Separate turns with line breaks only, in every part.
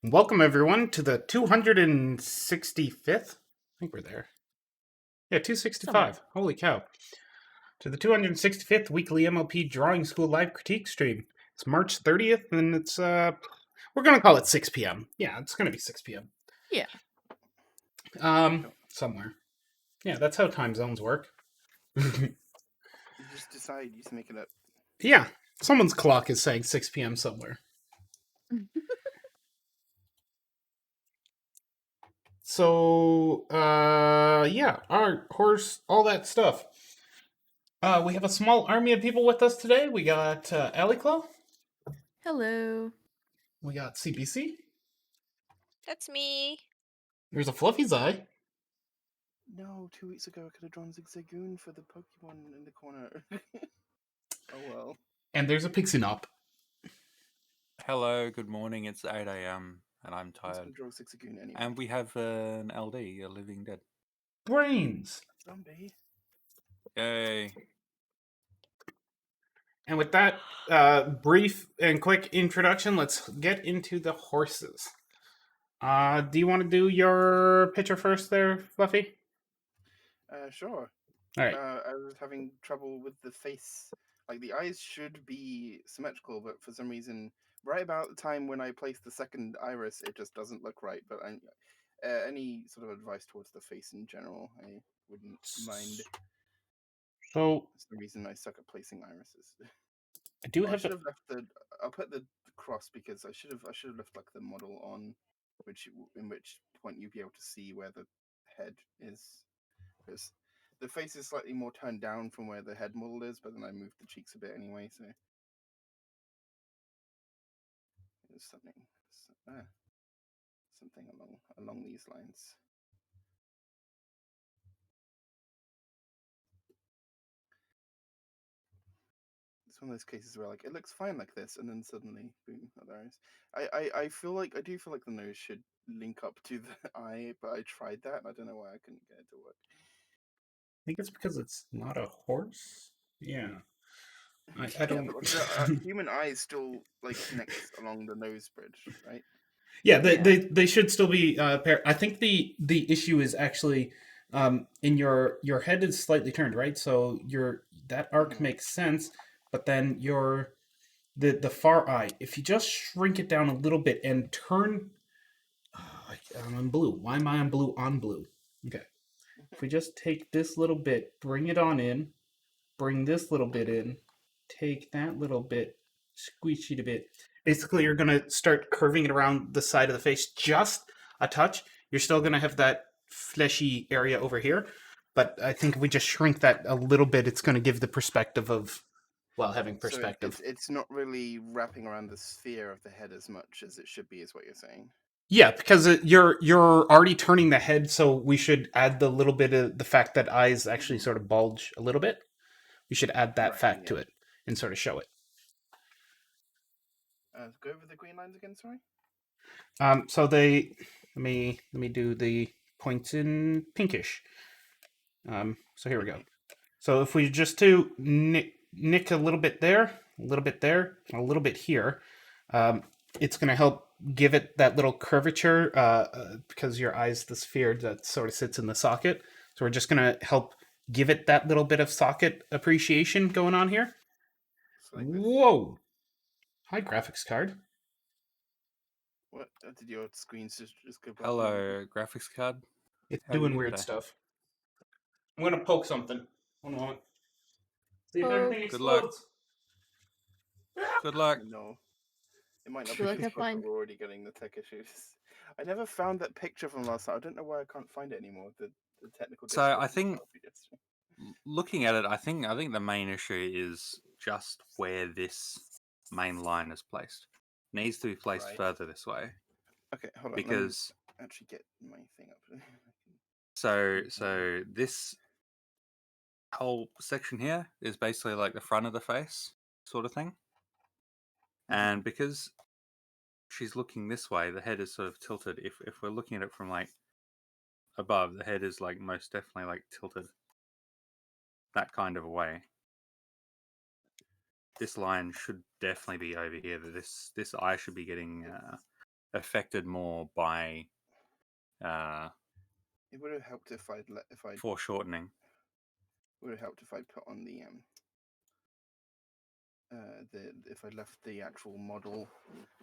Welcome, everyone, to the 265th. I think we're there. Yeah,
Somewhere.
265. Holy cow. To the 265th weekly MLP Drawing School live critique stream. It's March 30th, and we're going to call it 6 p.m. Yeah, it's going to be 6 p.m.
Yeah.
Somewhere. Yeah, that's how time zones work.
You just decide, you just make it up.
Yeah, someone's clock is saying 6 p.m. somewhere. So, yeah, our horse, all that stuff. We have a small army of people with us today. We got Aliclaw.
Hello.
We got CBC.
That's me.
There's a Fluffy's Eye.
No, 2 weeks ago I could have drawn Zigzagoon for the Pokemon in the corner. Oh well.
And there's a Pixie Nop.
Hello, good morning. It's 8 a.m. and I'm
I was gonna
tired.
draw Zigzagoon anyway.
And we have an LD, a living dead.
Brains.
Zombie.
Yay.
And with that brief and quick introduction, let's get into the horses. Do you want to do your picture first there, Fluffy?
Sure.
All right.
I was having trouble with the face. Like, the eyes should be symmetrical, but for some reason, right about the time when I place the second iris, it just doesn't look right. But any sort of advice towards the face in general, I wouldn't mind.
So
That's the reason I suck at placing irises.
I do
I
have
should have left the. I'll put the cross because I should have left like the model on, in which point you'd be able to see where the head is, because the face is slightly more turned down from where the head model is, but then I moved the cheeks a bit anyway, so it's something along these lines. It's one of those cases where like it looks fine like this, and then suddenly, boom, other eyes. I do feel like the nose should link up to the eye, but I tried that, and I don't know why I couldn't get it to work.
I think it's because it's not a horse. Yeah. I
Yeah,
don't.
but the human eye still like connects along the nose bridge, right?
Yeah, they should still be paired. I think the issue is actually in your head is slightly turned, right? So that arc makes sense, but then the far eye, if you just shrink it down a little bit and turn, I'm on blue. Why am I on blue on blue? Okay, if we just take this little bit, bring it on in, bring this little bit in, take that little bit, squeeze it a bit. Basically, you're going to start curving it around the side of the face just a touch. You're still going to have that fleshy area over here, but I think if we just shrink that a little bit, it's going to give the perspective of, well, having perspective.
So it's not really wrapping around the sphere of the head as much as it should be, is what you're saying.
Yeah, because you're already turning the head, so we should add the little bit of the fact that eyes actually sort of bulge a little bit. We should add that fact to it and sort of show it.
Go over the green lines again, sorry.
So let me do the points in pinkish. So here we go. So if we just do nick a little bit there, a little bit there, a little bit here, it's going to help give it that little curvature because your eye's the sphere that sort of sits in the socket. So we're just going to help give it that little bit of socket appreciation going on here. Like whoa! Hi, graphics card.
What did your screens just go?
Hello, graphics card.
It's doing weird stuff. I'm gonna poke something. One moment. See if everything explodes.
Good luck.
No. It might not be because we're already getting the tech issues. I never found that picture from last night. I don't know why I can't find it anymore. The technical.
So I think, looking at it, I think the main issue is just where this main line is placed. It needs to be placed further this way.
Okay, hold on.
Because
let me actually get my thing up.
So this whole section here is basically like the front of the face sort of thing. And because she's looking this way, the head is sort of tilted. If we're looking at it from like above, the head is like most definitely like tilted that kind of a way. This line should definitely be over here. This eye should be getting affected more by
It would have helped if I'd
foreshortening.
would have helped if I'd put on the if I left the actual model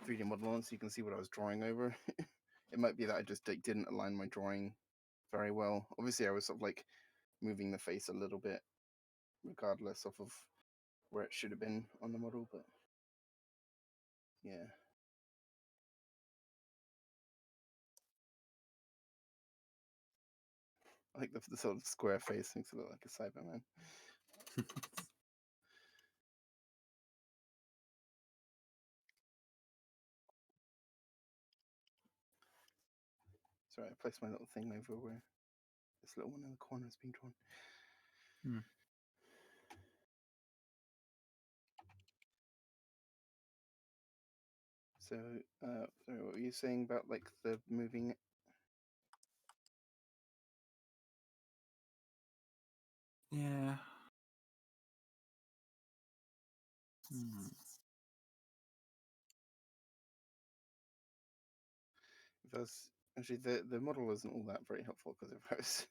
3D model on so you can see what I was drawing over. It might be that I just didn't align my drawing very well. Obviously I was sort of like moving the face a little bit regardless of where it should have been on the model, but yeah. I like the sort of square face makes it look like a Cyberman. Sorry, I placed my little thing over where this little one in the corner is being drawn.
Hmm.
So, sorry, what were you saying about like the moving?
Yeah. Hmm.
If I was actually the model isn't all that very helpful because if I was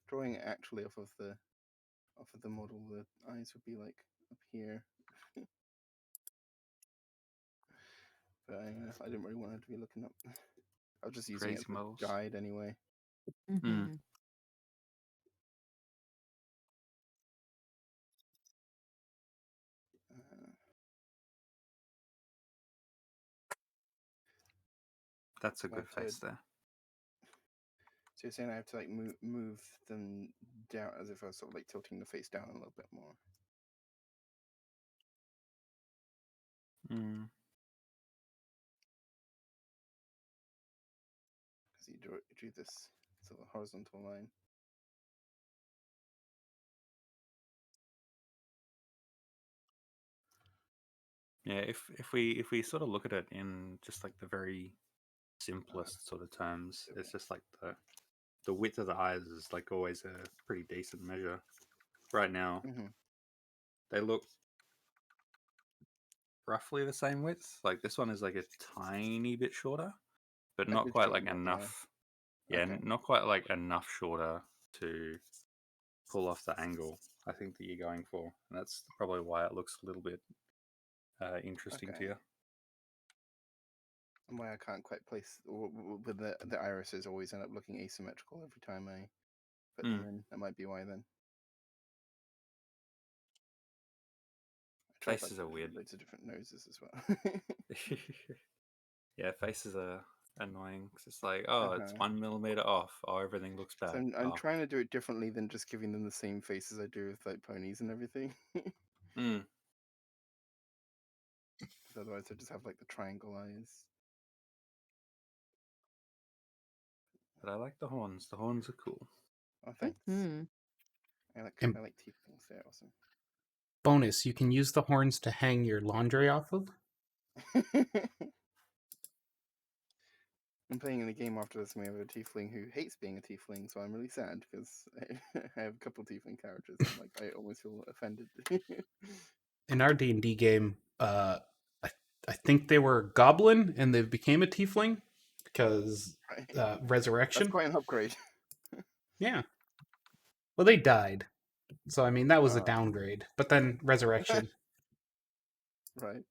drawing it actually off of the model, the eyes would be like up here. But I didn't really want her to be looking up. I was just using it
Crazy
as a
models.
guide anyway.
Mhm.
Uh,
That's a
I
good
have to,
face there.
so you're saying I have to like move them down as if I was sort of like tilting the face down a little bit more.
Mm.
Because you drew this sort of horizontal line.
Yeah, if we sort of look at it in just like the very simplest sort of terms, it's just like the width of the eyes is like always a pretty decent measure. Right now, they look roughly the same width. Like this one is like a tiny bit shorter, but not
It's
quite
short
like
enough,
enough.
yeah.
Yeah,
Okay.
not quite like enough shorter to pull off the angle I think that you're going for. And that's probably why it looks a little bit interesting to
Okay.
you.
And why I can't quite place with the irises always end up looking asymmetrical every time I put them in. That might be why then. I tried like
Faces are weird.
loads of different noses as well.
Yeah, faces are annoying 'cause it's like, oh, it's 1 millimeter off. Oh, everything looks
So
bad.
I'm trying to do it differently than just giving them the same faces I do with like ponies and everything.
Mm.
Because otherwise I just have like the triangle eyes.
But I like the horns. The horns are cool.
Oh, thanks.
Mhm.
I like
And
tieflings. They're awesome.
bonus, you can use the horns to hang your laundry off of.
I'm playing in a game after this, and we have a tiefling who hates being a tiefling, so I'm really sad because I have a couple of tiefling characters. And, like I almost feel offended.
In our D&D game, I think they were goblin and they became a tiefling because
Right. That's
resurrection.
quite an upgrade.
Yeah. Well, they died. So, I mean, that was a downgrade. But then resurrection.
Right.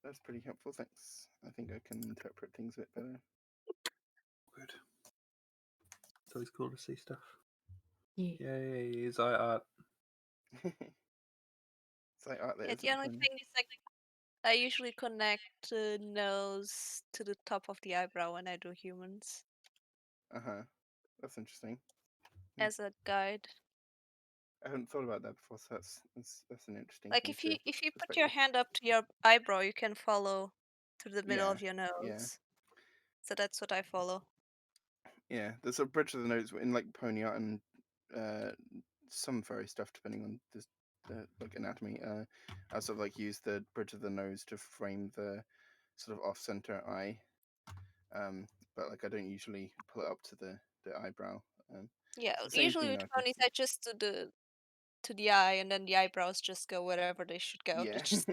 That's pretty helpful, thanks. I think I can interpret things a bit better.
Good. It's always cool to see stuff.
Yeah.
Yay, is art.
It's like art that
Yeah,
isn't
the only
funny.
thing is like I usually connect the nose to the top of the eyebrow when I do humans
That's interesting.
as a guide.
I hadn't thought about that before, so that's an interesting
Like
thing
if you put
perspective.
your hand up to your eyebrow, you can follow to the middle
Yeah,
of your nose.
yeah.
So that's what I follow.
Yeah, there's a bridge of the nose in like pony art and some furry stuff, depending on the like anatomy. I sort of like use the bridge of the nose to frame the sort of off-center eye. But like I don't usually pull it up to the eyebrow.
Yeah,
It's the same
usually
thing
with
though. I think.
ponies, I just do to the eye, and then the eyebrows just go wherever they should go. They
Yeah.
just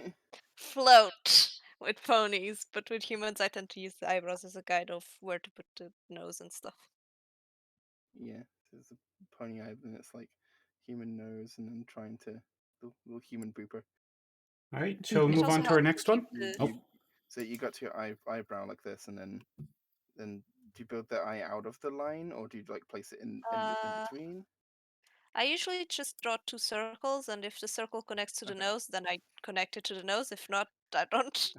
float with ponies, but with humans, I tend to use the eyebrows as a guide of where to put the nose and stuff.
Yeah. So there's a pony eye, and it's like human nose, and then trying to the little human pooper.
All right, shall we
It
move
also
on to our
helps
next
keep
one?
You,
the.
Oh,
you so you got to your eyebrow like this, and then do you build the eye out of the line, or do you like place it in
Uh,
between?
I usually just draw 2 circles, and if the circle connects to the
Okay.
nose, then I connect it to the nose. If not, I don't.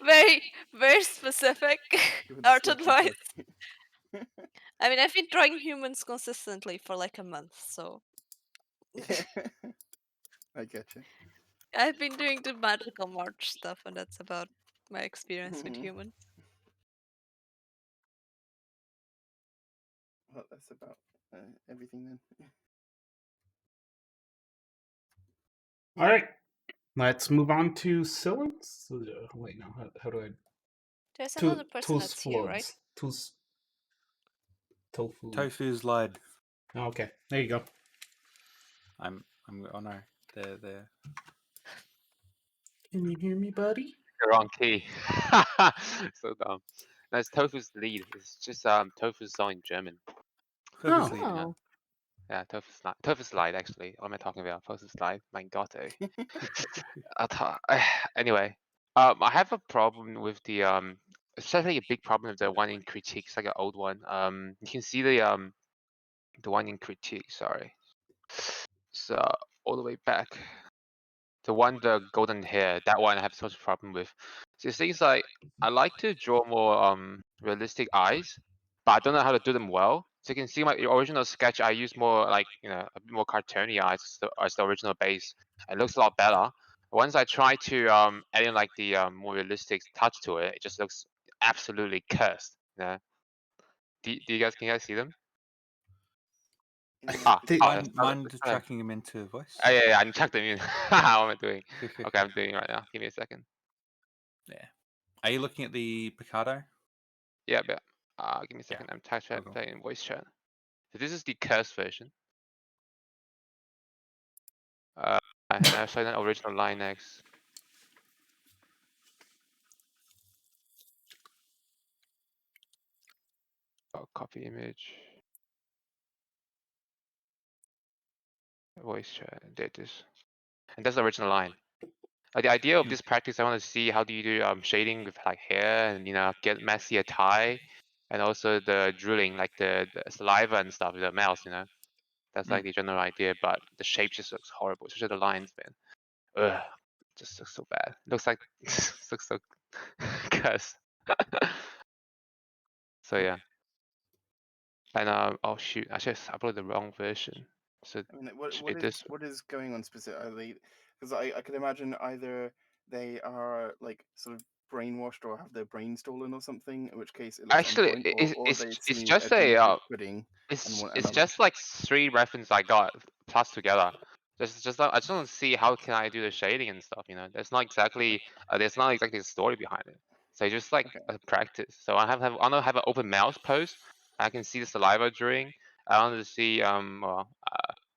Very, very specific
With the
art
sketchy
advice.
pony.
I mean, I've been drawing humans consistently for like a month, so
Yeah. I get you.
I've been doing the magical march stuff, and that's about my experience with humans.
Well, that's about everything then.
all right. Let's move on to Sillins. Wait, no. How do I?
There's another person
Tus
that's here, right?
flods. Tus tofu.
Tofu's lied.
Oh, okay, there you go.
I'm. Oh no, they're.
Can you hear me, buddy?
The wrong key. So dumb. No, it's Tofu's lead. It's just Tofu's song in German.
Tofu's
Oh.
lead. Yeah.
Oh.
Yeah, Tofu's Lied actually. What am I talking about? Tofu's Lied. My God. Anyway, I have a problem with the it's actually a big problem with the one in critique. It's like an old one. You can see the one in critique. Sorry. So all the way back. The one, the golden hair, that one I have so much problem with. So it seems like I like to draw more realistic eyes, but I don't know how to do them well. So you can see my original sketch, I use more like a bit more cartoony eyes as the original base. It looks a lot better. Once I try to add in like the more realistic touch to it, it just looks absolutely cursed. Yeah. Do you guys can you guys see them?
Mind tracking him into voice.
Yeah, I'm checked them in. How am I doing? Okay, I'm doing it right now. Give me a second.
Yeah. Are you looking at the Picardo?
Yeah, but give me a second.
Yeah.
I'm typing
Okay.
in voice chat. So this is the cursed version. And I'll show the original line next. Oh, copy image. Voice chat. There it is. And that's the original line. The idea of this practice, I want to see how do you do shading with like hair and get messier tie, and also the drilling, like the saliva and stuff, the mouth. That's like the general idea, but the shape just looks horrible, especially the lines, man. Ugh, just looks so bad. Looks like looks so cursed. So yeah. And oh shoot, I just uploaded the wrong version. So
I mean,
it should be this.
what is going on specifically? Because I could imagine either they are like sort of brainwashed or have their brain stolen or something, in which case it looks on
Actually,
point, or they've
it's
seen
just
a
a
pudding and
it's
want
it's
another.
just like 3 references I got plus together. Just I just want to see how can I do the shading and stuff. There's not exactly a story behind it. So it's just like
Okay.
a practice. So I want to have an open mouth pose. I can see the saliva during. I want to see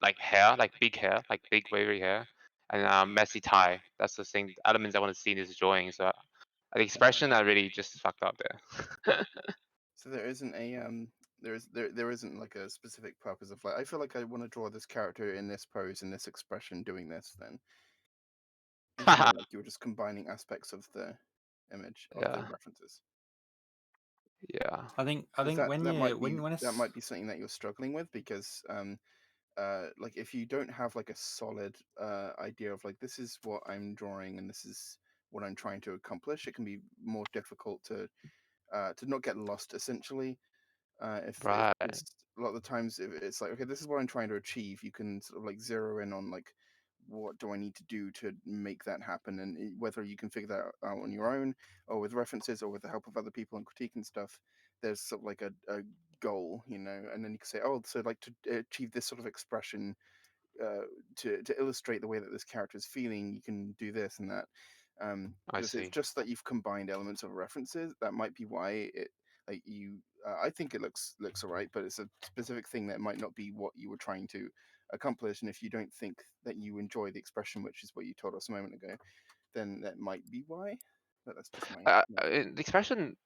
like hair, like big hair, like big wavy hair, and messy tie. That's the thing elements I want to see in this drawing. So the expression I really just fucked up there.
So there isn't a there isn't like a specific purpose of like I feel like I want to draw this character in this pose in this expression doing this. Then it's more like you're just combining aspects of the image of the
Yeah.
references.
Yeah.
I think
That
when
that might be something that you're struggling with because like if you don't have like a solid idea of like this is what I'm drawing and this is what I'm trying to accomplish, it can be more difficult to not get lost essentially. If
Right.
it's a lot of the times if it's like okay, this is what I'm trying to achieve, you can sort of like zero in on like what do I need to do to make that happen, and whether you can figure that out on your own or with references or with the help of other people and critique and stuff. There's sort of like a goal, and then you can say, oh, so like to achieve this sort of expression, to illustrate the way that this character is feeling, you can do this and that.
I
But if it's
see.
just that you've combined elements of references, that might be why it like you. I think it looks alright, but it's a specific thing that might not be what you were trying to accomplish. And if you don't think that you enjoy the expression, which is what you told us a moment ago, then that might be why. But that's just my.
The expression,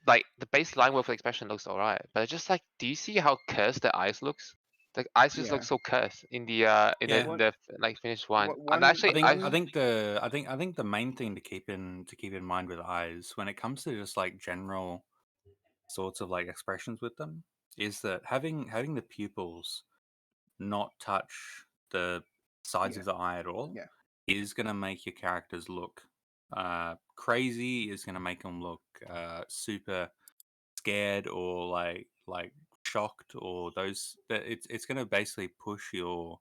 like the baseline with the expression looks alright, but it's just like, do you see how cursed the eyes looks? The eyes just look
Yeah.
so cursed in the
Yeah.
like finished one.
One-
And actually,
I think the main thing to keep in mind with eyes when it comes to just like general sorts of like expressions with them is that having the pupils not touch the sides
Yeah.
of the eye at all
Yeah.
is going to make your characters look crazy, is going to make them look super scared or like shocked, or those that it's going to basically push your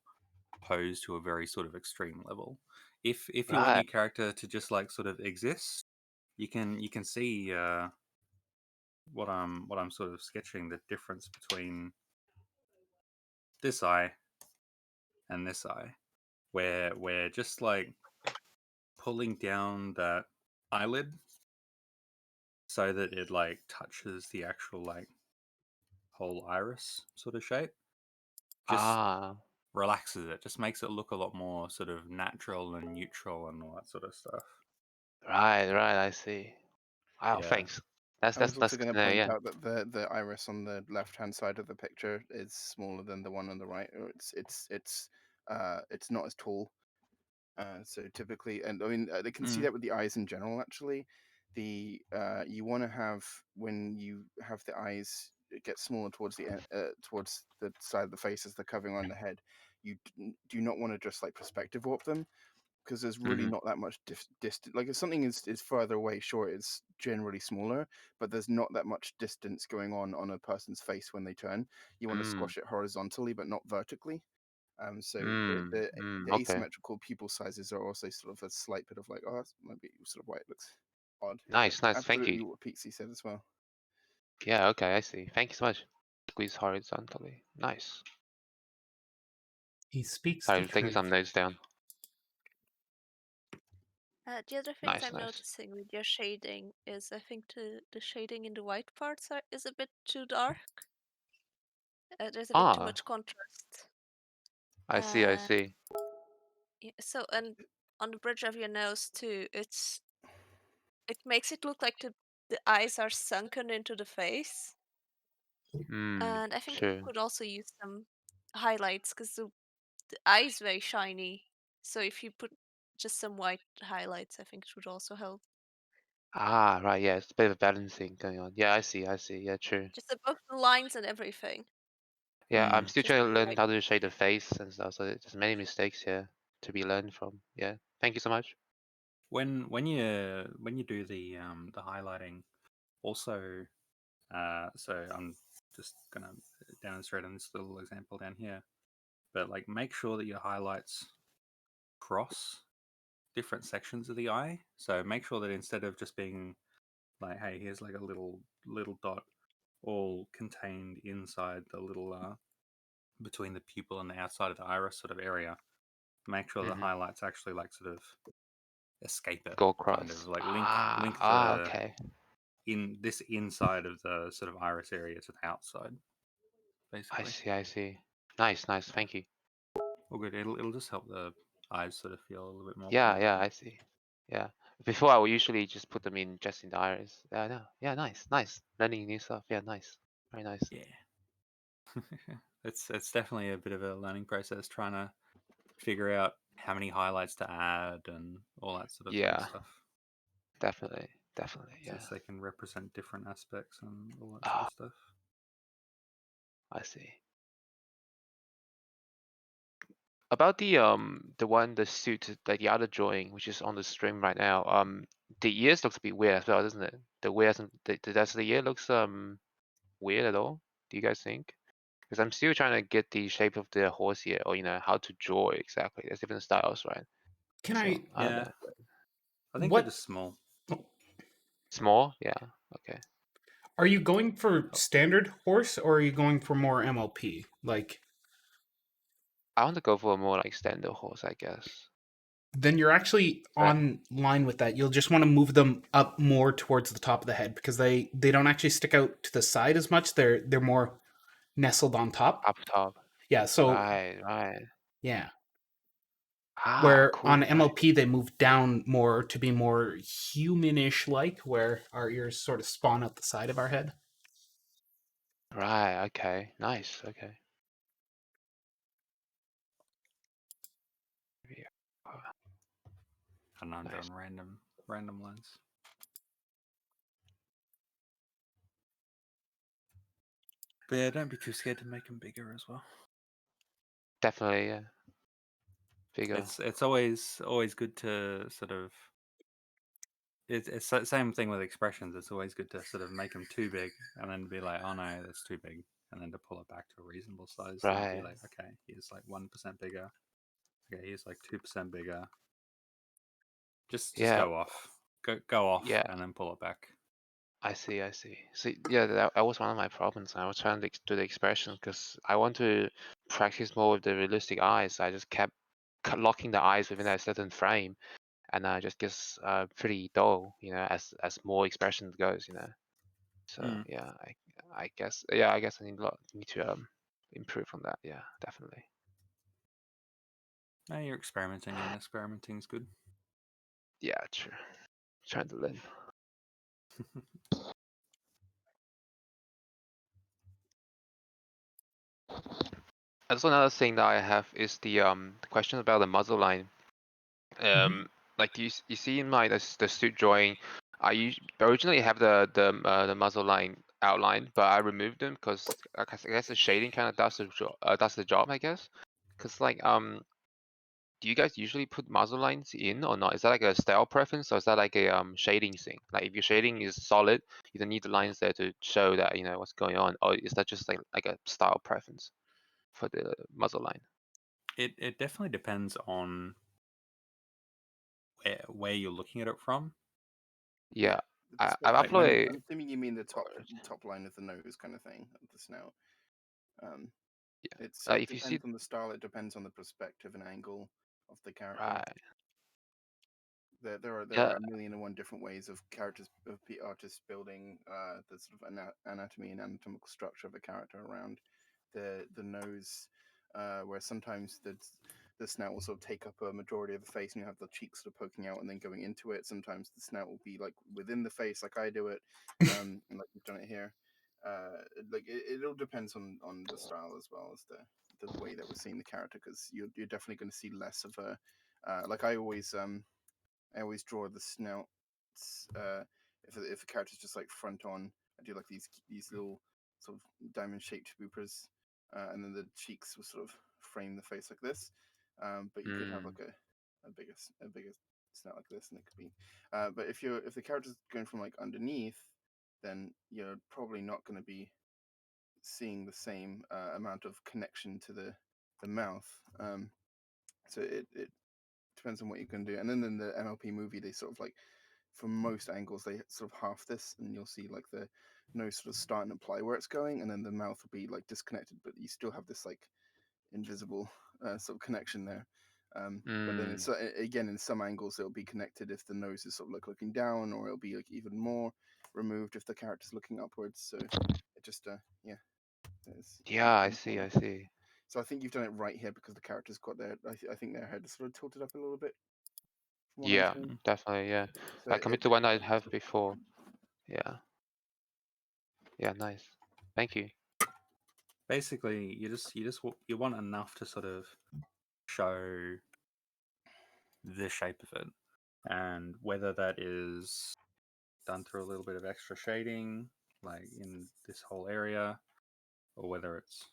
pose to a very sort of extreme level. If you want
Right.
your character to just like sort of exist, you can see what I'm sort of sketching, the difference between this eye and this eye, where we're just like pulling down that eyelid so that it like touches the actual like whole iris sort of shape. Just relaxes it, just makes it look a lot more sort of natural and neutral and all that sort of stuff.
Right, I see. Wow,
Yeah.
thanks. That's
I was also
good
going
to
to
know,
point
yeah.
out that the iris on the left-hand side of the picture is smaller than the one on the right. Or it's not as tall. So typically, and I mean, they can see that with the eyes in general. Actually, the you want to have, when you have the eyes get smaller towards the side of the face as they're covering on the head. You do not want to just like perspective warp them, because there's really not that much distance. Like if something is further away, sure, it's generally smaller, but there's not that much distance going on a person's face when they turn. You want to squash it horizontally, but not vertically. So the
Okay.
asymmetrical pupil sizes are also sort of a slight bit of like, oh, that's maybe sort of why it looks odd.
Nice,
But
thank
absolutely
you.
what Pixie said as well.
Yeah, okay, I see. Thank you so much. Squeeze horizontally. Nice.
He speaks
Sorry,
the
I'm taking
truth.
some notes down.
The other things
Nice,
I'm
nice.
noticing with your shading is I think the shading in the white parts is a bit too dark. There's a bit too much contrast.
I see.
Yeah, so, and on the bridge of your nose too, it makes it look like the eyes are sunken into the face. And I think you could also use some highlights because the eye is very shiny. So if you put just some white highlights, I think it would also help.
Right, yeah, it's a bit of a balancing going on. Yeah, I see. Yeah, true.
Just above the lines and everything.
Yeah, I'm still
Just
trying to
the
learn
white.
how to shade the face and stuff, so there's many mistakes here to be learned from. Yeah, thank you so much.
When you do the highlighting, also so I'm just gonna demonstrate on this little example down here, but like make sure that your highlights cross different sections of the eye. So make sure that instead of just being like, hey, here's like a little dot all contained inside the little between the pupil and the outside of the iris sort of area, make sure the highlights actually like sort of escape it,
Go
kind
across.
of like link the
Okay.
inside of the sort of iris area to the outside, basically.
I see. Nice, thank you.
Well, good. It'll just help the eyes sort of feel a little bit more
Yeah,
connected.
I see. Yeah. Before I would usually just put them in just in the iris. Yeah, no. Yeah, nice. Learning new stuff. Yeah, nice. Very nice.
Yeah. it's definitely a bit of a learning process trying to figure out how many highlights to add and all that sort of fun stuff.
Definitely. Yeah.
Since they can represent different aspects and all that sort of stuff.
I see. About the suit, like the other drawing, which is on the stream right now, the ears looks a bit weird as well, doesn't it? The ears, does the ear looks weird at all? Do you guys think? Because I'm still trying to get the shape of the horse here, or how to draw it exactly. There's different styles, right?
Can
So,
I?
I don't know.
I think
What?
they're just small.
Small? Yeah. Okay.
Are you going for standard horse or are you going for more MLP? Like,
I want to go for a more like standard horse, I guess.
then you're actually on line with that. You'll just want to move them up more towards the top of the head because they don't actually stick out to the side as much. They're more nestled on top.
Up top.
Yeah, so
Right.
Yeah.
Ah,
Where
cool.
on
Nice.
MLP they move down more to be more humanish like, where our ears sort of spawn out the side of our head.
Right. Okay. Nice. Okay. Yeah.
And I'm
Nice.
doing random lines. But yeah, don't be too scared to make them bigger as well.
Definitely. Yeah. Bigger.
It's always good to sort of. It's the same thing with expressions. It's always good to sort of make them too big and then be like, oh no, that's too big, and then to pull it back to a reasonable size. So
Right.
be like, okay, here's like 1% bigger. Okay, here's like 2% bigger. Just
Yeah.
go off, go off,
Yeah.
and then pull it back.
I see. See, yeah, that was one of my problems. I was trying to do the expression because I want to practice more with the realistic eyes. I just kept locking the eyes within a certain frame, and just gets pretty dull, as more expression goes, So yeah, I guess I need to improve on that. Yeah, definitely.
No, you're experimenting, and experimenting's good.
Yeah, true. Trying to learn. Also, another thing that I have is the question about the muzzle line. Like you see in my the suit drawing, I originally have the muzzle line outlined, but I removed them because I guess the shading kind of does the job, I guess. Because like do you guys usually put muzzle lines in or not? Is that like a style preference or is that like a shading thing? Like if your shading is solid, you don't need the lines there to show that what's going on, or is that just like a style preference for the muzzle line?
It definitely depends on where you're looking at it from.
Yeah,
The
I've
perspective.
uploaded.
I'm assuming you mean the top line of the nose kind of thing, of the snout.
Yeah,
It
if you see
depends on the style. It depends on the perspective and angle of the character.
right,
There are
yeah,
a million and one different ways of artists building the sort of anatomy and anatomical structure of a character around the nose, where sometimes the snout will sort of take up a majority of the face, and you have the cheeks sort of poking out and then going into it. Sometimes the snout will be like within the face, like I do it, and like you've done it here. Like it all depends on the style as well as the way that we're seeing the character, because you're definitely going to see less of a like I always draw the snout. If the character's just like front on, I do like these little sort of diamond shaped boopers, and then the cheeks will sort of frame the face like this. But you could have like a bigger snout like this, and it could be. But if the character's going from like underneath, then you're probably not going to be seeing the same amount of connection to the mouth. So it depends on what you can do. And then in the MLP movie, they sort of like, from most angles, they sort of half this, and you'll see like the nose sort of start and apply where it's going, and then the mouth will be like disconnected, but you still have this like invisible sort of connection there. But then again, in some angles, it'll be connected if the nose is sort of like looking down, or it'll be like even more removed if the character's looking upwards. So it just yeah.
yeah, I see.
So I think you've done it right here because the character's got their. I think their head is sort of tilted up a little bit. From what I'm
Yeah,
seeing.
definitely. Yeah,
So
compared to one I have before. Yeah. Yeah, nice. Thank you.
Basically, you want enough to sort of show the shape of it, and whether that is done through a little bit of extra shading, like in this whole area, or whether it's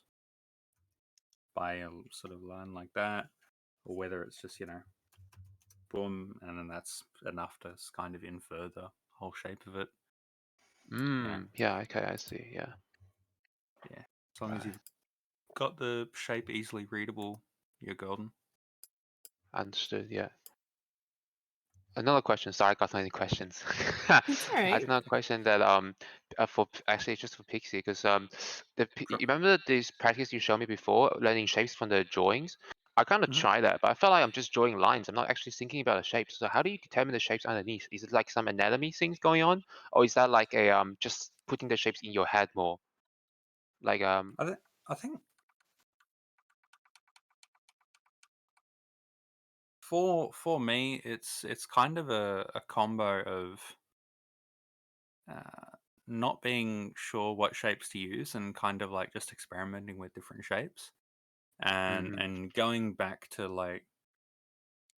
by a sort of line like that, or whether it's just boom, and then that's enough to kind of infer the whole shape of it.
Yeah, okay, I see. Yeah.
As long as you've got the shape easily readable, you're golden.
Understood. Yeah. Another question. Sorry, I got so many questions.
It's all
I have
right.
another question that actually just for Pixie, because you remember this practice you showed me before, learning shapes from the drawings? I kind of try that, but I felt like I'm just drawing lines. I'm not actually thinking about the shapes. So how do you determine the shapes underneath? Is it like some anatomy things going on, or is that like a just putting the shapes in your head more? Like
I think for me, it's kind of a combo of not being sure what shapes to use and kind of like just experimenting with different shapes and
Mhm.
and going back to like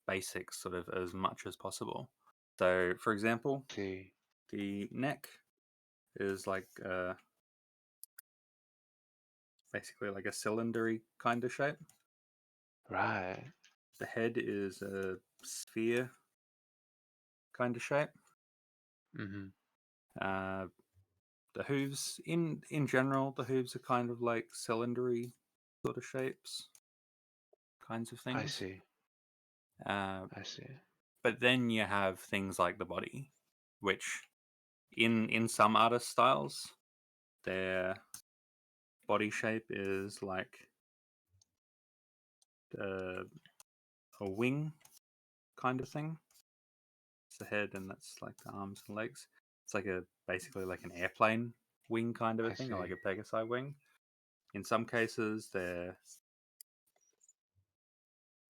basics sort of as much as possible. So, for example,
See.
the neck is like basically like a cylindery kind of shape.
Right.
The head is a sphere kind of shape.
Mhm.
Uh, the hooves, in general, the hooves are kind of like cylindry sort of shapes, kinds of
I
things.
see.
Uh,
I see.
but then you have things like the body, which in some artist styles, their body shape is like a wing kind of thing. It's the head, and that's like the arms and legs. It's like basically like an airplane wing kind of a
I
thing, or like
see.
a Pegasi wing. In some cases, their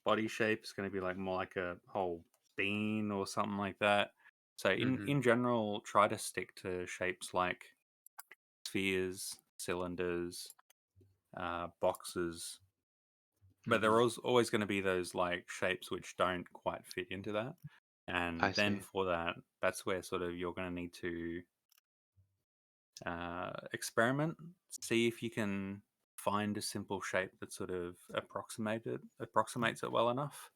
body shape is going to be like more like a whole bean or something like that. So
Mhm.
in general, try to stick to shapes like spheres, cylinders, boxes. But there
Mhm.
are always going to be those like shapes which don't quite fit into that. And
I
then
see.
for that, that's where sort of you're going to need to experiment, see if you can find a simple shape that sort of approximates it well enough,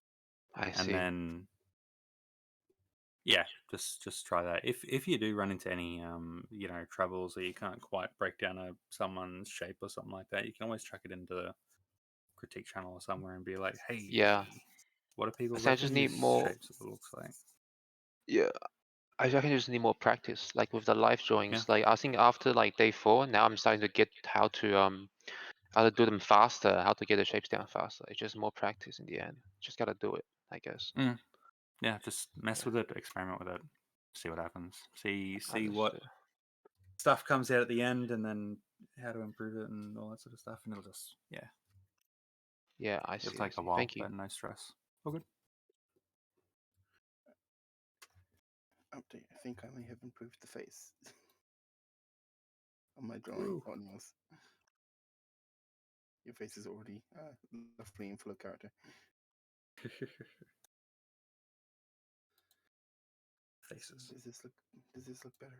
I
and
see.
then yeah, just try that. If you do run into any troubles or you can't quite break down someone's shape or something like that, you can always chuck it into the critique channel or somewhere and be like,
Yeah.
hey, what do people
I think I
reckon
just need
these
more.
shapes looks like?
Yeah. I reckon just need more practice, like with the live
Yeah.
drawings. Like I think after like day 4, now I'm starting to get how to do them faster, how to get the shapes down faster. It's just more practice in the end. Just gotta do it, I guess.
Yeah, just mess
Yeah.
with it, experiment with it, see what happens, see what
Understood.
stuff comes out at the end, and then how to improve it and all that sort of stuff. And it'll just
Yeah, I
it'll
see. I
take a
see.
while,
Thank you.
but no stress. All good.
Update. I think I may have improved the face on my drawing,
Woo.
on yours. Your face is already lovely and full of character.
Faces.
Does this look better?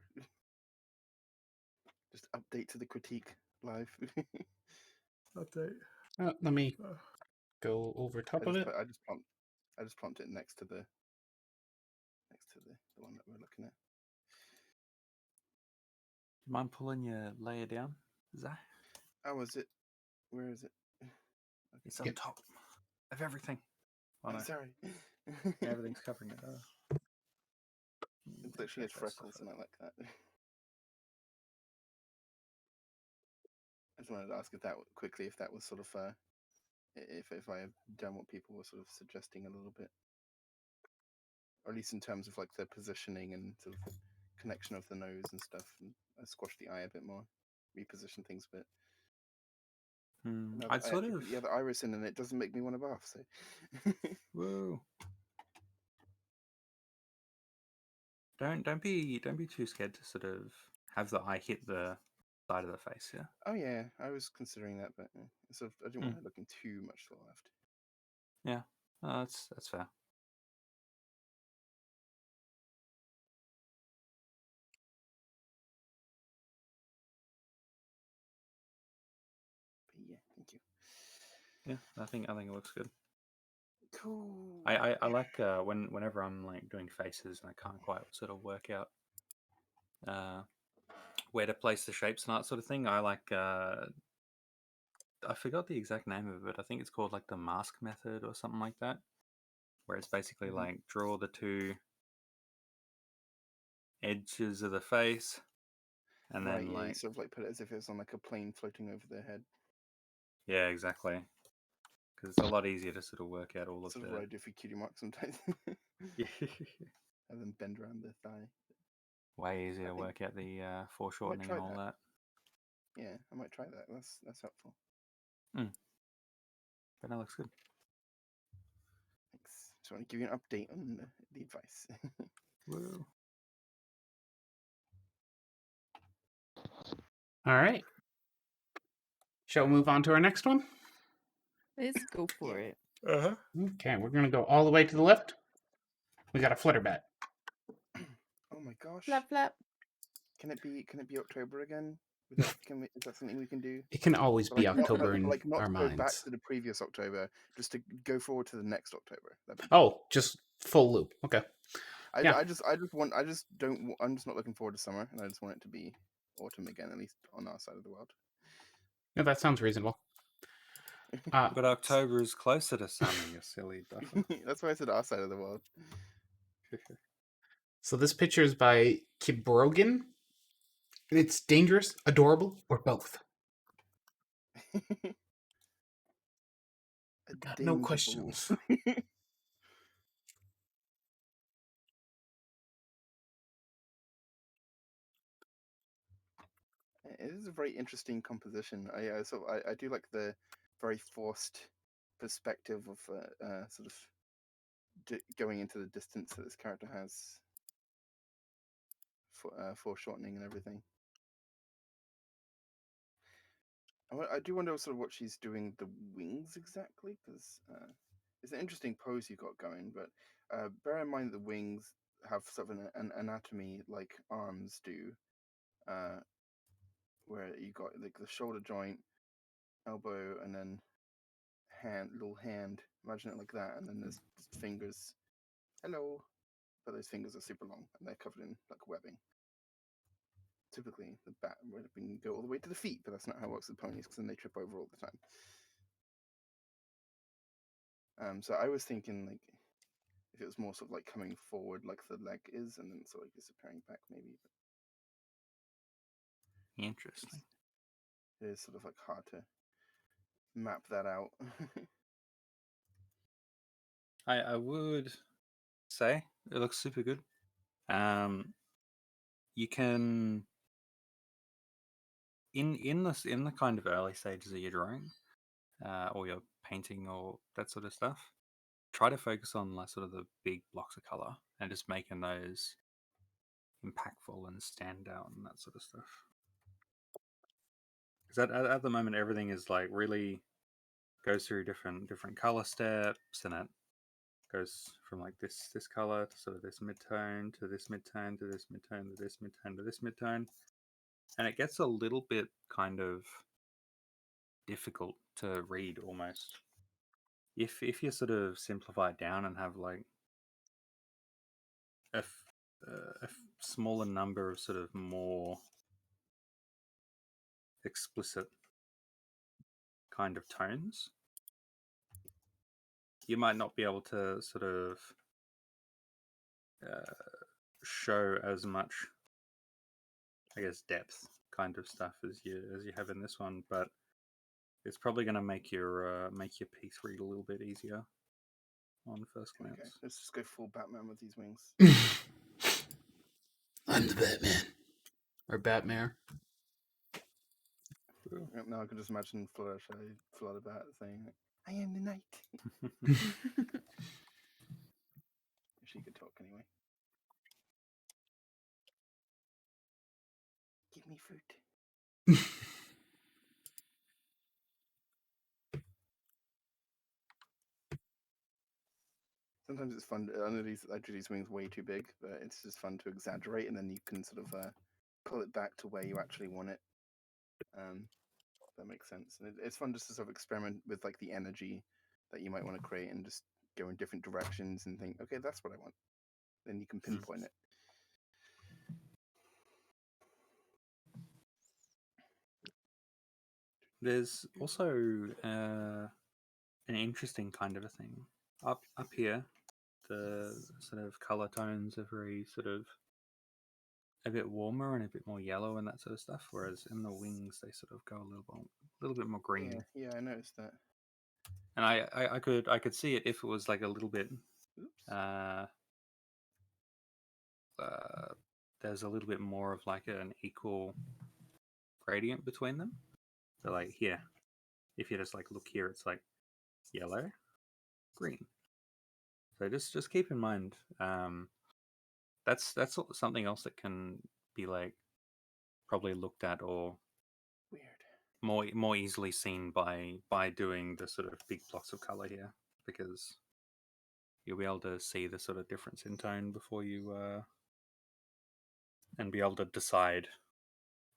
Just update to the critique live.
Update.
Let me go over top of it.
I just plumped it next to the one that we're looking at.
You mind pulling your layer down, Zach?
Oh, is it? Where is it? Okay.
It's on top of everything. Oh no,
Sorry.
everything's covering it.
It literally has freckles, and I like that. I just wanted to ask if that was sort of if I have done what people were sort of suggesting a little bit, or at least in terms of like the positioning and sort of connection of the nose and stuff, and I squashed the eye a bit more, reposition things a bit. Now
I'd
that I
sort
actually
of.
put the other iris in, and it doesn't make me want to bath. So
Whoa. Don't be too scared to sort of have the eye hit the side of the face. Yeah.
oh yeah, I was considering that, but sort of I didn't want it looking too much to the left.
Yeah. That's fair.
But yeah, thank you.
Yeah, I think it looks good.
Cool.
I like whenever I'm like doing faces and I can't quite sort of work out where to place the shapes and that sort of thing. I like I forgot the exact name of it. I think it's called like the mask method or something like that, where it's basically like draw the two edges of the face and
Right,
then
yeah, you
like
sort of like put it as if it was on like a plane floating over their head.
yeah, exactly. Because it's a lot easier to sort of work out all of
Sort of
the
what I do for cutie mark sometimes.
yeah.
And then bend around the thigh.
Way easier
I
to
think
work out the
I might
foreshortening
try
and all
that.
that.
Yeah, I might try that. That's helpful.
But that looks good.
Thanks. Just want to give you an update on the advice.
Woo.
All right. Shall we move on to our next one?
Let's go for it.
Uh-huh.
Okay, we're gonna go all the way to the left. We got a flutterbat.
Oh my gosh!
Flap flap.
Can it be October again? Is that something we can do?
It can always be
Not,
October in
not
our
to go back
minds.
to the previous October, just to go forward to the next October.
Oh, just full loop. Okay. Yeah.
I'm just not looking forward to summer, and I just want it to be autumn again, at least on our side of the world.
Yeah, that sounds reasonable.
But October is closer to summer, you silly duffer.
That's why I said our side of the world.
So this picture is by Kibrogan. And it's dangerous, adorable, or both. Got no questions.
It is a very interesting composition. I do like the very forced perspective of sort of going into the distance that this character has, for foreshortening and everything. I do wonder sort of what she's doing the wings exactly, because it's an interesting pose you got going. But bear in mind that the wings have sort of an anatomy like arms do, where you got like the shoulder joint, elbow, and then little hand. Imagine it like that, and then there's fingers. Hello, but those fingers are super long and they're covered in like webbing. Typically, the bat would go all the way to the feet, but that's not how it works with ponies, because then they trip over all the time. So I was thinking like if it was more sort of like coming forward, like the leg is, and then sort of disappearing back, maybe.
Interesting.
It is sort of like hard to map that out.
I would say it looks super good. You can in the kind of early stages of your drawing, or your painting or that sort of stuff, try to focus on like sort of the big blocks of color and just making those impactful and stand out and that sort of stuff. Because at the moment everything is like really goes through different color steps, and it goes from like this color to sort of this mid-tone to this mid-tone to this mid-tone to this mid-tone to this mid-tone, and it gets a little bit kind of difficult to read almost. If you sort of simplify it down and have like a smaller number of sort of more explicit kind of tones, you might not be able to sort of show as much, I guess, depth kind of stuff as you have in this one, but it's probably going to make your piece read a little bit easier on first glance.
Okay, let's just go full Batman with these wings.
I'm the Batman. Or Batmare.
Now I can just imagine Flutterbat saying, "I am the night." She could talk anyway. Give me fruit. Sometimes it's fun. I know I do these wings way too big, but it's just fun to exaggerate, and then you can sort of pull it back to where you actually want it. That makes sense. And it's fun just to sort of experiment with like the energy that you might want to create, and just go in different directions and think, okay, that's what I want. Then you can pinpoint it.
There's also an interesting kind of a thing up here. The sort of color tones are very sort of a bit warmer and a bit more yellow and that sort of stuff, whereas in the wings they sort of go a little bit more green.
Yeah, I noticed that.
And I could see it if it was like a little bit. There's a little bit more of like an equal gradient between them. So like here, if you just like look here, it's like yellow, green. So just keep in mind, that's something else that can be like probably looked at or
Weird.
more easily seen by doing the sort of big blocks of color here, because you'll be able to see the sort of difference in tone before you and be able to decide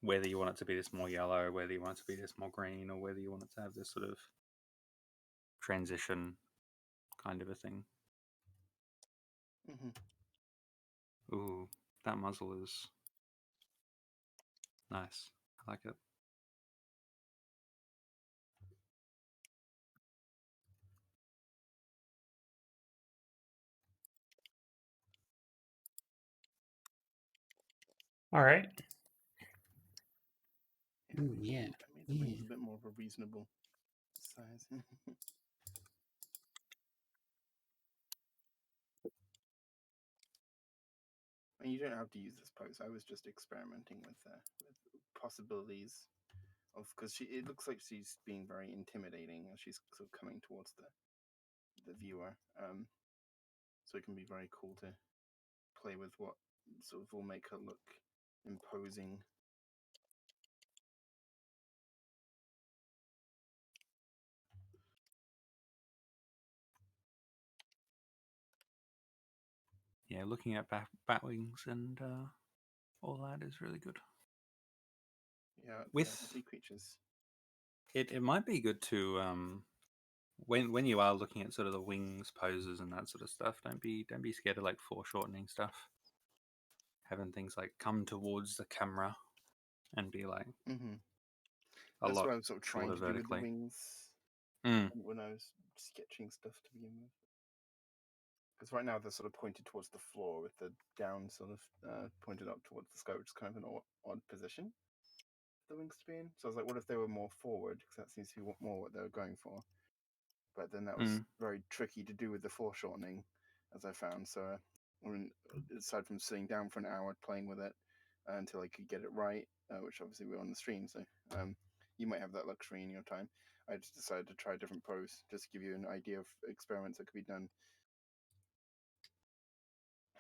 whether you want it to be this more yellow, whether you want it to be this more green, or whether you want it to have this sort of transition kind of a thing. Ooh, that muzzle is nice. I like it.
All right.
Yeah,
Ooh, yeah.
I made the wings a bit more of a reasonable size. And you don't have to use this pose. I was just experimenting with possibilities of, because it looks like she's being very intimidating as she's sort of coming towards the viewer. So it can be very cool to play with what sort of will make her look imposing.
Yeah, looking at bat wings and all that is really good.
Yeah,
With
sea creatures.
it might be good to when you are looking at sort of the wings poses and that sort of stuff, don't be scared of like foreshortening stuff. Having things like come towards the camera and be like
That's
lot
what I was sort of trying to do with the
vertically.
wings when I was sketching stuff to begin with. Because right now they're sort of pointed towards the floor with the down sort of pointed up towards the sky, which is kind of an odd position for the wings to be in. So I was like, what if they were more forward? Because that seems to be more what they were going for. But then that was very tricky to do with the foreshortening, as I found. So I mean, aside from sitting down for an hour playing with it until I could get it right, which obviously we were on the stream, so you might have that luxury in your time. I just decided to try a different pose, just to give you an idea of experiments that could be done.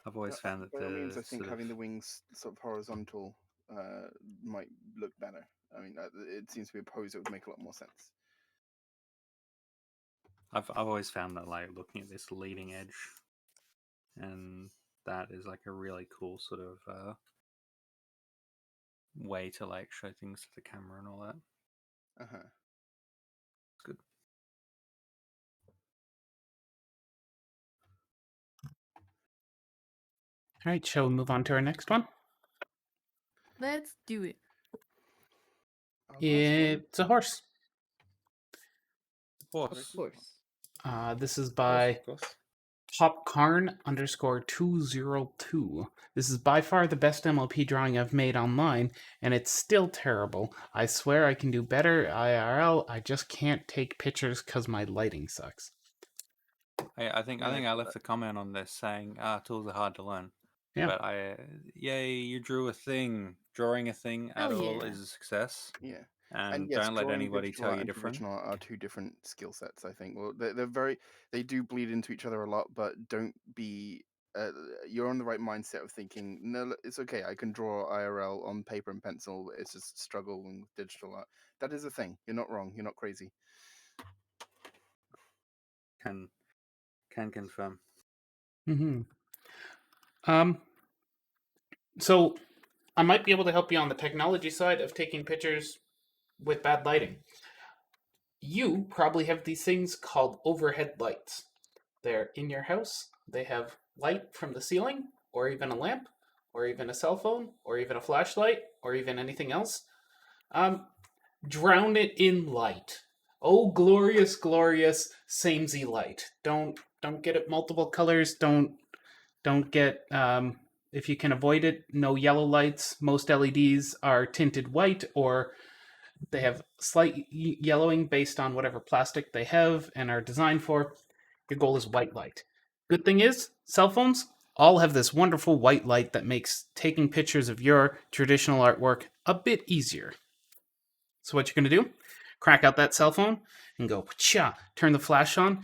I've always found that
by all means, I
the
think
sort
having
of
the wings sort of horizontal might look better. I mean, it seems to be a pose that would make a lot more sense.
I've always found that like looking at this leading edge, and that is like a really cool sort of way to like show things to the camera and all that. It's good.
All right, shall we move on to our next one?
Let's do it.
It's a horse.
Horse.
Of course.
This is
Horse,
by
of course.
Popcarn_202. This is by far the best MLP drawing I've made online, and it's still terrible. I swear I can do better IRL. I just can't take pictures because my lighting sucks.
I think I left a comment on this saying, tools are hard to learn.
Yeah.
But yay, you drew a thing. Drawing a thing at all is a success.
Yeah.
And
yes,
don't let
drawing
anybody
digital
tell
art
you
and
different.
traditional art are two different skill sets, I think. Well, they do bleed into each other a lot, but don't be. You're on the right mindset of thinking, no, it's okay. I can draw IRL on paper and pencil. It's just struggling with digital art. That is a thing. You're not wrong. You're not crazy.
Can confirm.
So I might be able to help you on the technology side of taking pictures with bad lighting. You probably have these things called overhead lights. They're in your house. They have light from the ceiling, or even a lamp, or even a cell phone, or even a flashlight, or even anything else. Drown it in light. Oh, glorious, glorious, samey light. Don't get it multiple colors. Don't get if you can avoid it, no yellow lights. Most LEDs are tinted white, or they have slight yellowing based on whatever plastic they have and are designed for. Your goal is white light. Good thing is, cell phones all have this wonderful white light that makes taking pictures of your traditional artwork a bit easier. So what you're going to do, crack out that cell phone and go, cha, turn the flash on,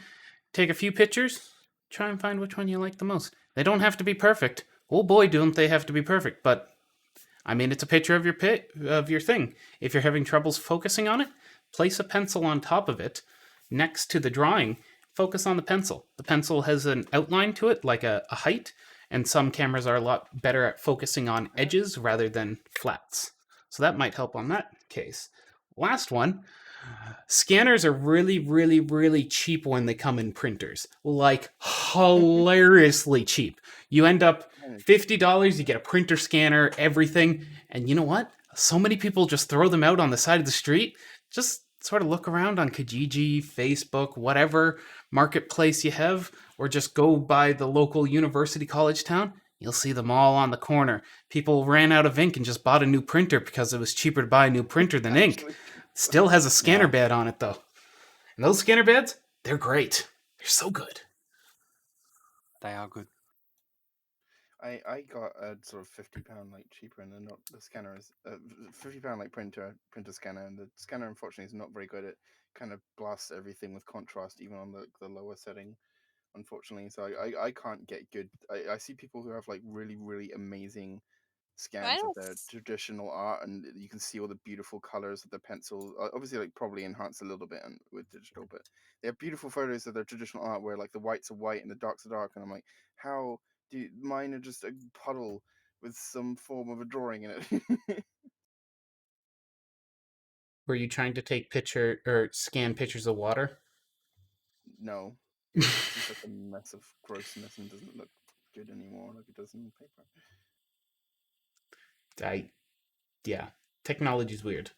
take a few pictures, try and find which one you like the most. They don't have to be perfect. Oh boy, don't they have to be perfect, but I mean, it's a picture of your thing. If you're having troubles focusing on it, place a pencil on top of it next to the drawing. Focus on the pencil. The pencil has an outline to it, like a height, and some cameras are a lot better at focusing on edges rather than flats. So that might help on that case. Last one. Scanners are really, really, really cheap when they come in printers. Like, hilariously cheap. You end up $50, you get a printer scanner, everything. And you know what? So many people just throw them out on the side of the street. Just sort of look around on Kijiji, Facebook, whatever marketplace you have, or just go by the local university college town. You'll see them all on the corner. People ran out of ink and just bought a new printer because it was cheaper to buy a new printer than ink.
Actually,
Still has a scanner
Yeah.
bed on it, though. And those scanner beds, they're great. They're so good.
They are good.
I got a sort of £50 like cheaper, and not the scanner is £50 like printer scanner, and the scanner unfortunately is not very good. It kind of blasts everything with contrast, even on the lower setting. Unfortunately, so I can't get good. I see people who have like really really amazing scans of their
Yes.
traditional art, and you can see all the beautiful colors of the pencil. Obviously, like probably enhanced a little bit with digital, but they have beautiful photos of their traditional art where like the whites are white and the darks are dark. And I'm like, how do mine are just a puddle with some form of a drawing in it?
Were you trying to take picture or scan pictures of water?
No, it's just like a mess of grossness and doesn't look good anymore like it does in paper.
Yeah, technology's weird.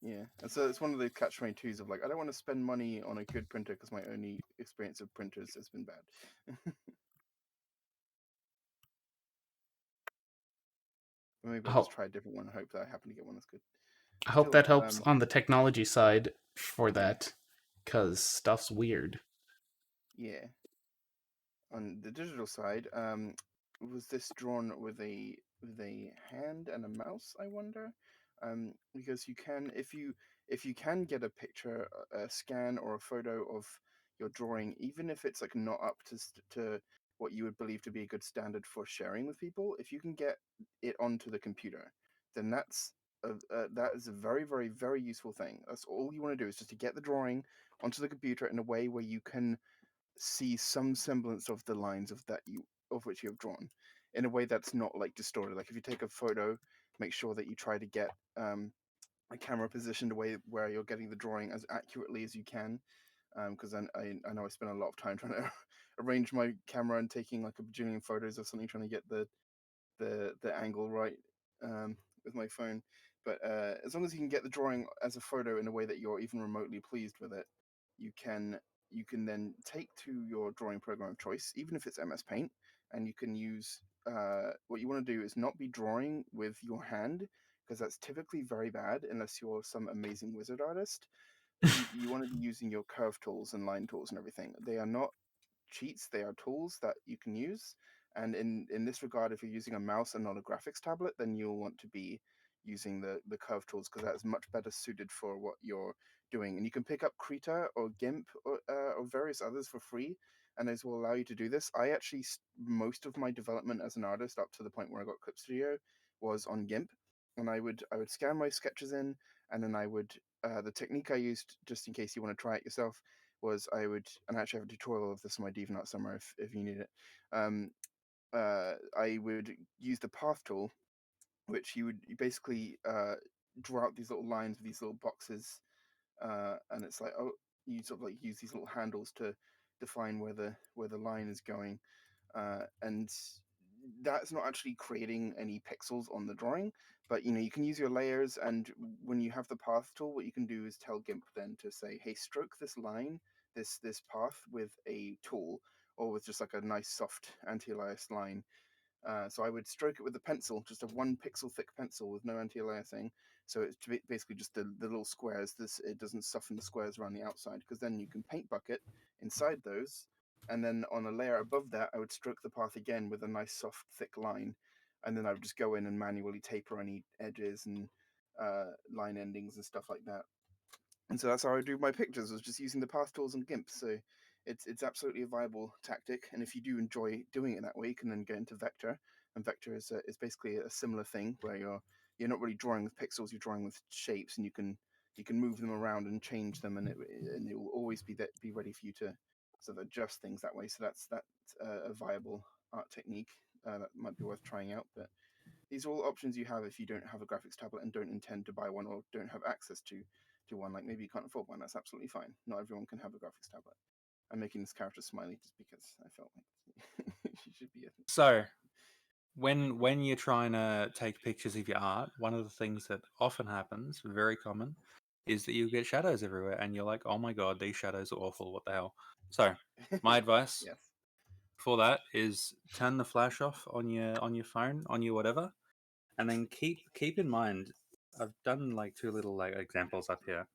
Yeah, and so it's one of the catch-22s of like, I don't want to spend money on a good printer because my only experience of printers has been bad. But maybe
I
I'll just
hope,
try a different one and hope that I happen to get one that's good.
I hope
Still,
that helps on the technology side for
yeah.
that, because stuff's weird.
Yeah. On the digital side, was this drawn with a hand and a mouse? I wonder, because you can, if you can get a picture, a scan or a photo of your drawing, even if it's like not up to what you would believe to be a good standard for sharing with people, if you can get it onto the computer, then that is a very very very useful thing. That's all you want to do, is just to get the drawing onto the computer in a way where you can see some semblance of the lines of which you have drawn, in a way that's not like distorted. Like if you take a photo, make sure that you try to get a camera positioned a way where you're getting the drawing as accurately as you can, because I know I spent a lot of time trying to arrange my camera and taking like a bajillion photos of something, trying to get the angle right, with my phone. But as long as you can get the drawing as a photo in a way that you're even remotely pleased with it, you can then take to your drawing program of choice, even if it's MS Paint, and you can use what you want to do is not be drawing with your hand, because that's typically very bad unless you're some amazing wizard artist. You want to be using your curve tools and line tools and everything. They are not cheats, they are tools that you can use. And in this regard, if you're using a mouse and not a graphics tablet, then you'll want to be using the curve tools, because that is much better suited for what you're doing. And you can pick up Krita or GIMP or various others for free, and those will allow you to do this. I actually, most of my development as an artist up to the point where I got Clip Studio was on GIMP, and I would scan my sketches in, and then I would the technique I used, just in case you want to try it yourself, was I would, and I actually have a tutorial of this on my DeviantArt somewhere if you need it. Um, I would use the path tool, which you basically draw out these little lines with these little boxes, and it's like, oh, you sort of like use these little handles to define where the line is going, and that's not actually creating any pixels on the drawing, but you can use your layers. And when you have the path tool, what you can do is tell GIMP then to say, hey, stroke this line, this path with a tool, or with just like a nice soft anti-alias line. So I would stroke it with a pencil, just a 1 pixel thick pencil with no anti-aliasing. So it's basically just the little squares. It doesn't soften the squares around the outside, because then you can paint bucket inside those. And then on a layer above that, I would stroke the path again with a nice soft thick line. And then I would just go in and manually taper any edges and line endings and stuff like that. And so that's how I do my pictures, was just using the path tools and GIMP. So it's absolutely a viable tactic. And if you do enjoy doing it that way, you can then get into vector. And vector is basically a similar thing where you're not really drawing with pixels, you're drawing with shapes, and you can move them around and change them, and it will always be ready for you to sort of adjust things that way. So that's a viable art technique that might be worth trying out. But these are all options you have if you don't have a graphics tablet and don't intend to buy one or don't have access to one. Like maybe you can't afford one. That's absolutely fine. Not everyone can have a graphics tablet. I'm making this character smiley just because I felt like she should be.
So, when you're trying to take pictures of your art, one of the things that often happens, very common, is that you get shadows everywhere, and you're like, "Oh my god, these shadows are awful. What the hell?" So, my advice
Yes.
for that is turn the flash off on your phone, on your whatever, and then keep in mind. I've done like two little like examples up here.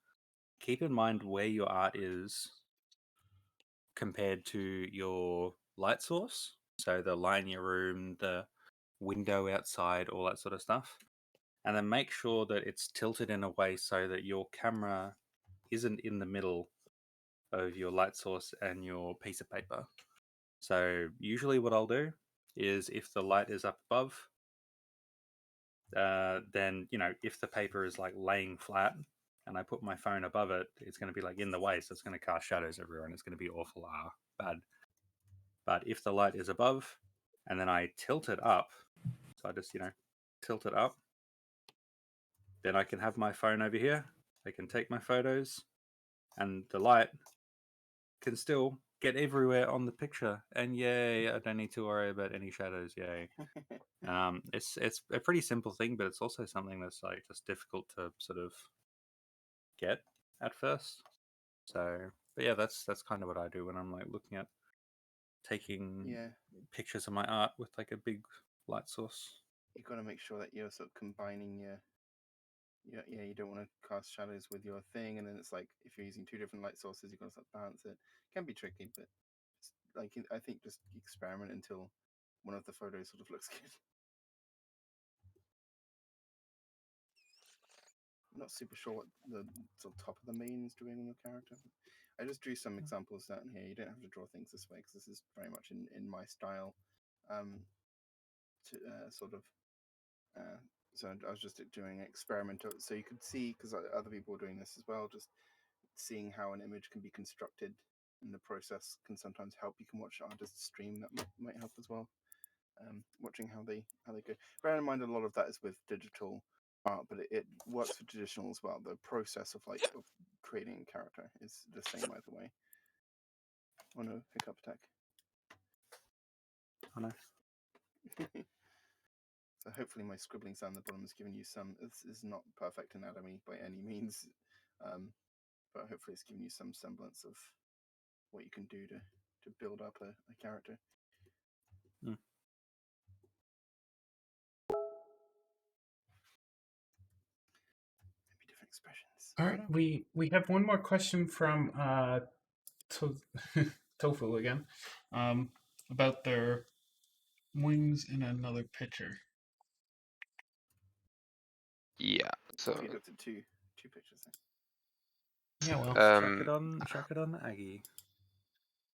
Keep in mind where your art is compared to your light source. So the light in your room, the window outside, all that sort of stuff. And then make sure that it's tilted in a way so that your camera isn't in the middle of your light source and your piece of paper. So usually what I'll do is if the light is up above, then, you know, if the paper is like laying flat and I put my phone above it, it's going to be like in the way. So it's going to cast shadows everywhere and it's going to be awful, bad. But if the light is above and then I tilt it up, so I just, you know, tilt it up, then I can have my phone over here. I can take my photos and the light can still get everywhere on the picture. And yay, I don't need to worry about any shadows. Yay. It's a pretty simple thing, but it's also something that's like just difficult to sort of get at first. So, but yeah, that's kind of what I do when I'm like looking at taking pictures of my art with like a big light source.
You got to make sure that you're sort of combining you don't want to cast shadows with your thing, and then it's like if you're using two different light sources, you've got to sort of balance it. Can be tricky, but it's like I think just experiment until one of the photos sort of looks good. I'm not super sure what the sort of top of the main is doing on your character. I just drew some examples down here. You don't have to draw things this way because this is very much in my style. To sort of so I was just doing an experiment so you could see, because other people were doing this as well, just seeing how an image can be constructed in the process can sometimes help. You can watch artists stream, that might help as well. Watching how they go. Bear in mind a lot of that is with digital art, but it works for traditional as well. The process of creating a character is the same either way. Oh no, hiccup attack.
Oh no.
So hopefully my scribblings down the bottom has given you some. This is not perfect anatomy by any means, but hopefully it's given you some semblance of what you can do to build up a character.
Mm.
Maybe different expressions.
All right, we have one more question from Tofu again, about their wings in another picture.
Yeah. So
You looked at two pictures there.
Yeah, well,
chuck it on Aggie.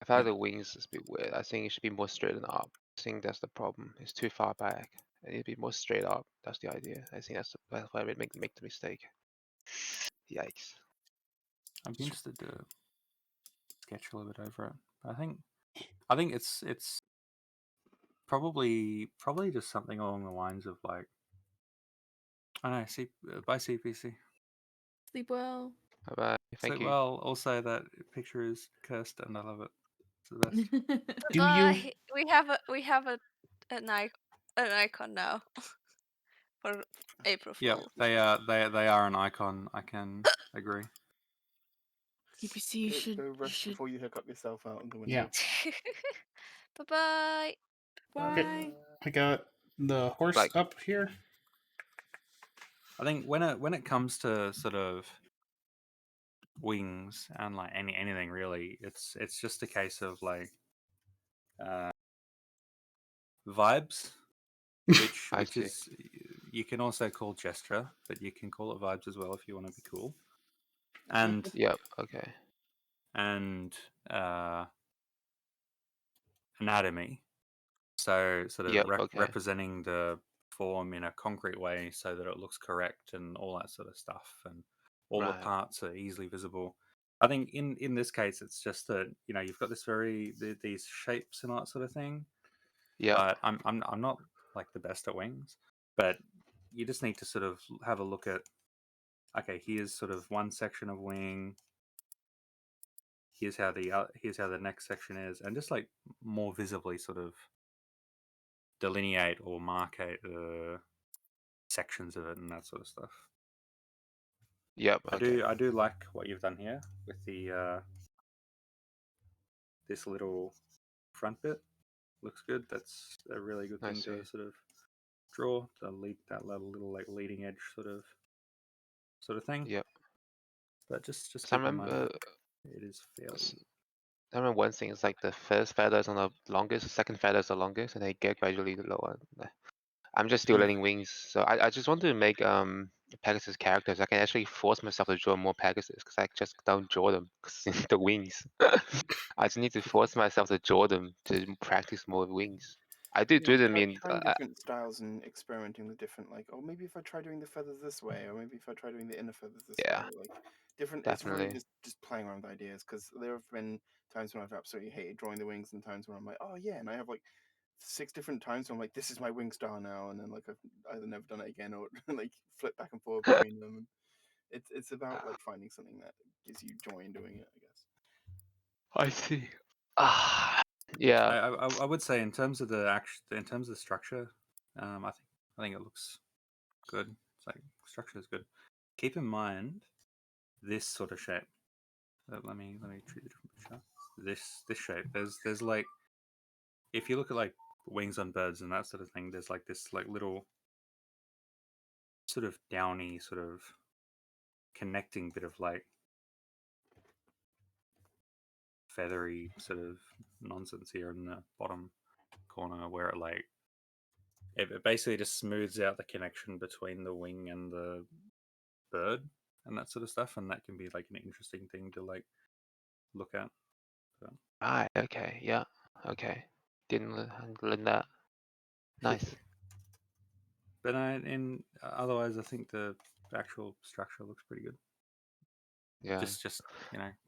I thought the wings is a bit weird. I think it should be more straightened up. I think that's the problem. It's too far back. It needs to be more straight up. That's the idea. I think that's why I make the mistake. Yikes.
I'd be interested to sketch a little bit over it. I think it's probably just something along the lines of like, I don't know. Bye CPC.
Sleep well.
Bye bye. Thank you.
Well, also that picture is cursed and I love it. It's the best.
Do you?
We have an icon now for April
Yeah,
Fool.
they are an icon. I can agree.
CPC, you should.
Go rest before you hook up yourself out of the window.
Yeah.
Bye bye.
Bye.
I got the horse
Like-
up here.
I think when it comes to sort of wings and like anything really, it's just a case of like vibes, which
I see.
is, you can also call gesture, but you can call it vibes as well if you want to be cool. And
Yep. Okay.
and anatomy. So sort of
Yep. Okay.
representing the form in a concrete way so that it looks correct and all that sort of stuff, and all the
Right.
parts are easily visible. I think in this case, it's just that you've got this these shapes and all that sort of thing.
Yep.
But I'm not like the best at wings, but you just need to sort of have a look at, okay, here's sort of one section of wing. Here's how the next section is, and just like more visibly sort of delineate or markate sections of it and that sort of stuff.
Yep. Okay.
I do like what you've done here with the this little front bit. Looks good. That's a really good
I
thing to
see.
sort of draw. That little like leading edge sort of thing.
Yep.
But just
So I
keep in mind
remember.
it is fairly.
I remember one thing is like the first feather is on the longest, the second feather is the longest, and they get gradually lower. I'm just still
Mm.
learning wings, so I just want to make Pegasus characters. I can actually force myself to draw more Pegasus because I just don't draw them because the wings. I just need to force myself to draw them to practice more with wings. I do
Yeah,
them in
trying different styles and experimenting with different, like, oh, maybe if I try doing the feathers this way, or maybe if I try doing the inner feathers this
yeah,
way, like different. It's really
definitely.
just playing around with ideas, because there have been times when I've absolutely hated drawing the wings, and times when I'm like, oh yeah, and I have like 6 different times when I'm like, this is my wing style now, and then like I've either never done it again or like flip back and forth between them. It's about like finding something that gives you joy in doing it, I guess.
I see. Ah, yeah,
I would say in terms of in terms of the structure, I think it looks good. It's like structure is good. Keep in mind this sort of shape. Let me treat a different picture. This shape. There's like, if you look at like wings on birds and that sort of thing, there's like this like little sort of downy sort of connecting bit of like feathery sort of nonsense here in the bottom corner where it basically just smooths out the connection between the wing and the bird and that sort of stuff, and that can be like an interesting thing to like look at. So.
right, okay, yeah, okay. Didn't learn that. Nice.
But otherwise, I think the actual structure looks pretty good.
Yeah,
Just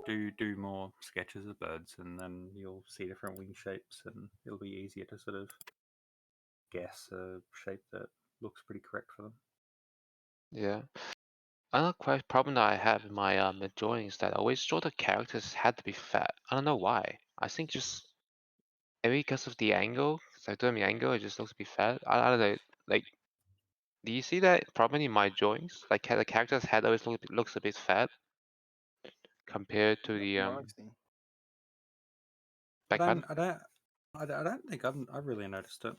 do more sketches of birds, and then you'll see different wing shapes, and it'll be easier to sort of guess a shape that looks pretty correct for them.
yeah. Another problem that I have in my drawing is that I always draw the characters had to be fat. I don't know why. I think just maybe because of the angle. Because I do the angle, it just looks a bit fat. I don't know. Like, do you see that problem in my drawings? Like, the character's head always looks a bit fat compared to
Not
the
from what I've seen.
back button.
I don't think I've really noticed it.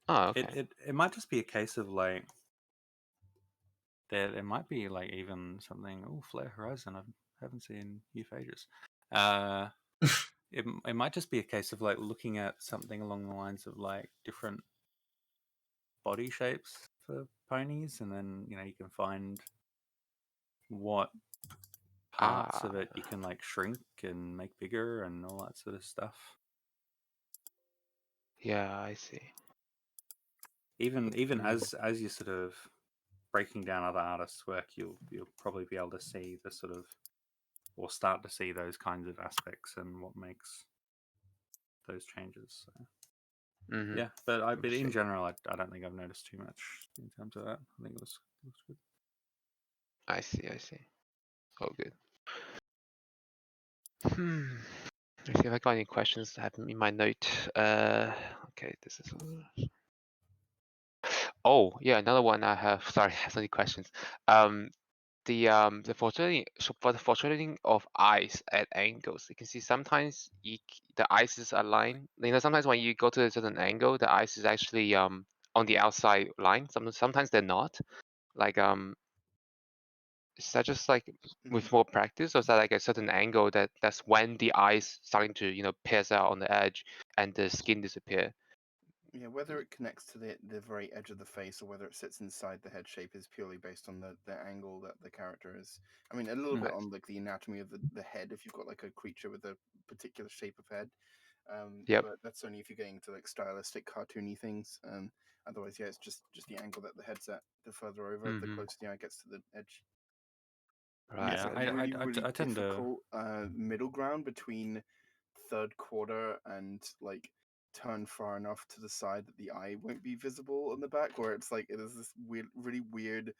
Oh, okay.
It might just be a case of like there might be like even something. Oh, Flare Horizon. I haven't seen you for ages. It might just be a case of like looking at something along the lines of like different body shapes for ponies, and then you can find what parts of it you can like shrink and make bigger and all that sort of stuff.
Yeah, I see.
Even as you're sort of breaking down other artists' work, you'll probably be able to see the sort of, or start to see those kinds of aspects and what makes those changes. So,
Mm-hmm.
yeah, but
I
in
see.
general, I don't think I've noticed too much in terms of that. I think it looks good.
I see. Oh, good. Let's see if I got any questions I have in my note. Okay, this is. Oh, yeah, another one I have. Sorry, I have so many questions. The for the foreshadowing of eyes at angles, you can see sometimes the eyes is aligned. Sometimes when you go to a certain angle, the eyes is actually on the outside line. Sometimes they're not. Like is that just like with more practice, or is that like a certain angle that's when the eyes starting to pierce out on the edge and the skin disappear?
Yeah, whether it connects to the very edge of the face or whether it sits inside the head shape is purely based on the angle that the character is. I mean, a little bit on like the anatomy of the head. If you've got like a creature with a particular shape of head,
Yep.
But that's only if you're getting to like stylistic, cartoony things. Otherwise, yeah, it's just the angle that the head's at. The further over, the
Mhm.
closer the eye gets to the edge.
Right.
It's
Yeah,
a really, really
I tend to.
difficult middle ground between third quarter and like turn far enough to the side that the eye won't be visible on the back, where it's like it is this weird, really weird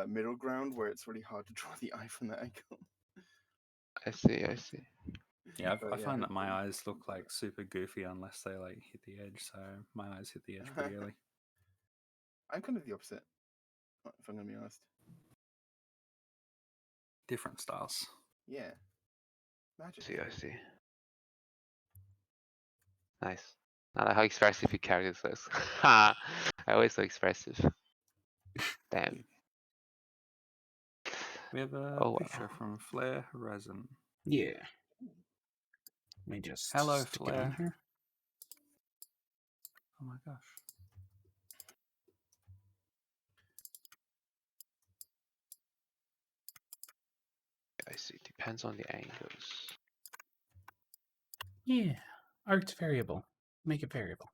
middle ground where it's really hard to draw the eye from that angle.
I see. I see.
Yeah,
But
I
yeah,
find that my
hopefully
eyes look
you
like super goofy unless they like hit the edge. So my eyes hit the edge pretty early.
I'm kind of the opposite, if I'm gonna be honest.
Different styles.
Yeah, magic.
I see. Nice. I like how expressive your character is. Ha! I always so expressive. Damn.
We have a
Oh
picture
well.
from Flare Horizon.
Yeah. Let me just
Hello,
stick it on
Flare.
here.
Oh my gosh.
I see. Depends on the angles.
Yeah, art's variable. Make it variable.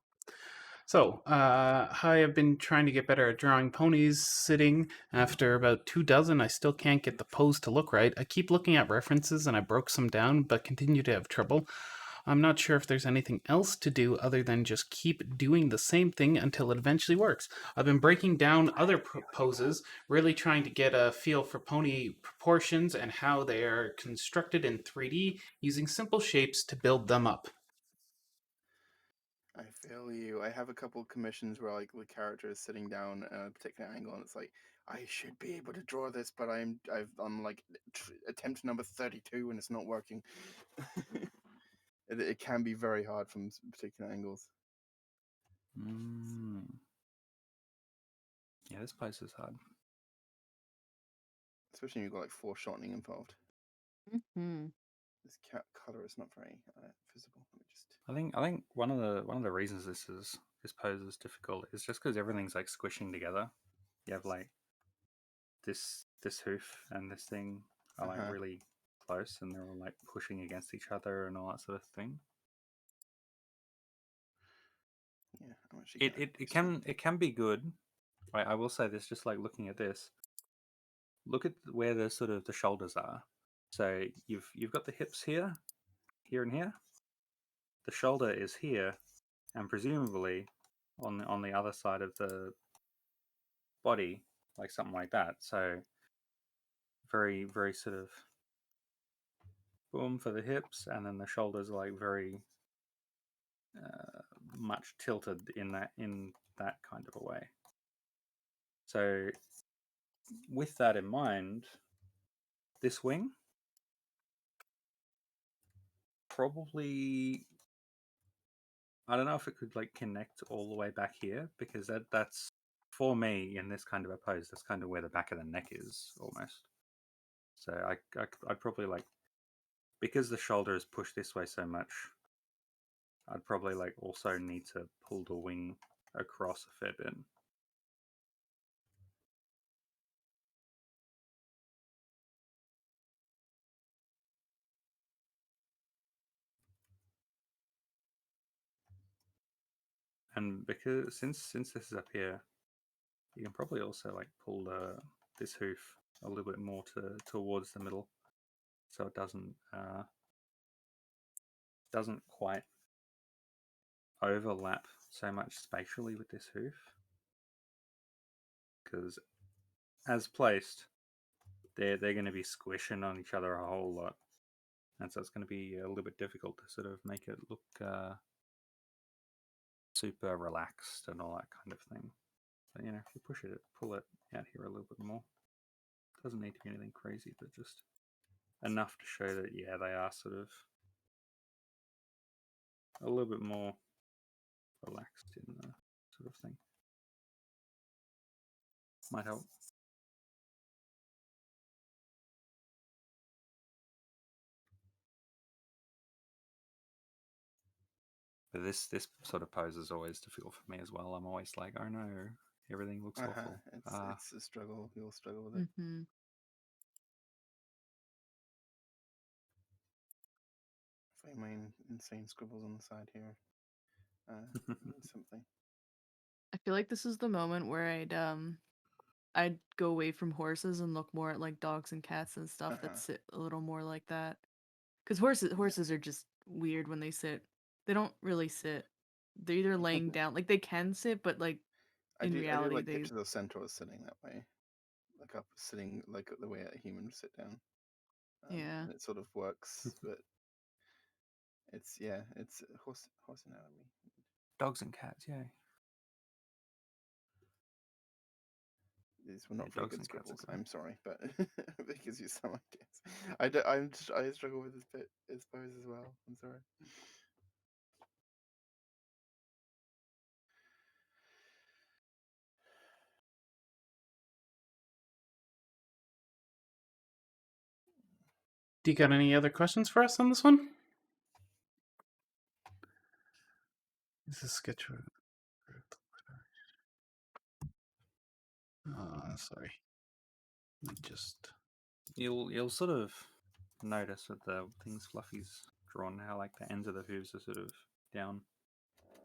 So, I have been trying to get better at drawing ponies sitting. After about 2 dozen, I still can't get the pose to look right. I keep looking at references and I broke some down, but continue to have trouble. I'm not sure if there's anything else to do other than just keep doing the same thing until it eventually works. I've been breaking down other poses, really trying to get a feel for pony proportions and how they are constructed in 3D using simple shapes to build them up.
I feel you. I have a couple commissions where like the character is sitting down at a particular angle, and it's like I should be able to draw this, but I'm like attempt number 32, and it's not working. It can be very hard from particular angles.
Mm. Yeah, this place is hard.
Especially when you've got like foreshortening involved.
Mm-hmm.
This color is not very visible. Let me just.
I think one of the reasons this pose is difficult is just because everything's like squishing together. You have like this hoof and this thing are like really close, and they're all like pushing against each other and all that sort of thing.
Yeah, I'm actually.
It can be good. I will say this, just like looking at this. Look at where the sort of the shoulders are. So you've got the hips here, here and here. The shoulder is here, and presumably on the other side of the body, like something like that. So very, very sort of boom for the hips, and then the shoulders are like very much tilted in that kind of a way. So with that in mind, this wing probably, I don't know if it could like connect all the way back here, because that's for me in this kind of a pose, that's kind of where the back of the neck is almost. So I'd probably like, because the shoulder is pushed this way so much, I'd probably like also need to pull the wing across a fair bit. And because since this is up here, you can probably also like pull this hoof a little bit more towards the middle, so it doesn't quite overlap so much spatially with this hoof. Because as placed, they're going to be squishing on each other a whole lot, and so it's going to be a little bit difficult to sort of make it look super relaxed and all that kind of thing. But you know, if you pull it out here a little bit more, it doesn't need to be anything crazy, but just enough to show that yeah, they are sort of a little bit more relaxed in the sort of thing. Might help. But this sort of pose is always difficult for me as well. I'm always like, oh no, everything looks awful.
It's a struggle. We'll struggle with it.
Mm-hmm.
find my insane scribbles on the side here. Means something.
I feel like this is the moment where I'd go away from horses and look more at like dogs and cats and stuff that sit a little more like that. Because horses are just weird when they sit. They don't really sit. They're either laying down, like they can sit, but like
I
in
do
reality
like
they.
picture those centaurs sitting that way, like up sitting like the way a human would sit down.
Yeah.
And it sort of works, but it's horse anatomy.
Dogs and cats, yeah.
These were not
Yeah,
very
dogs
good
and cats are
scribbles.
cool.
I'm sorry, but it gives you some ideas. I struggle with this bit, I suppose, as well. I'm sorry.
Do you got any other questions for us on this one? This is sketch. Sorry. Let me just.
You'll sort of notice with the things Fluffy's drawn how like the ends of the hooves are sort of down.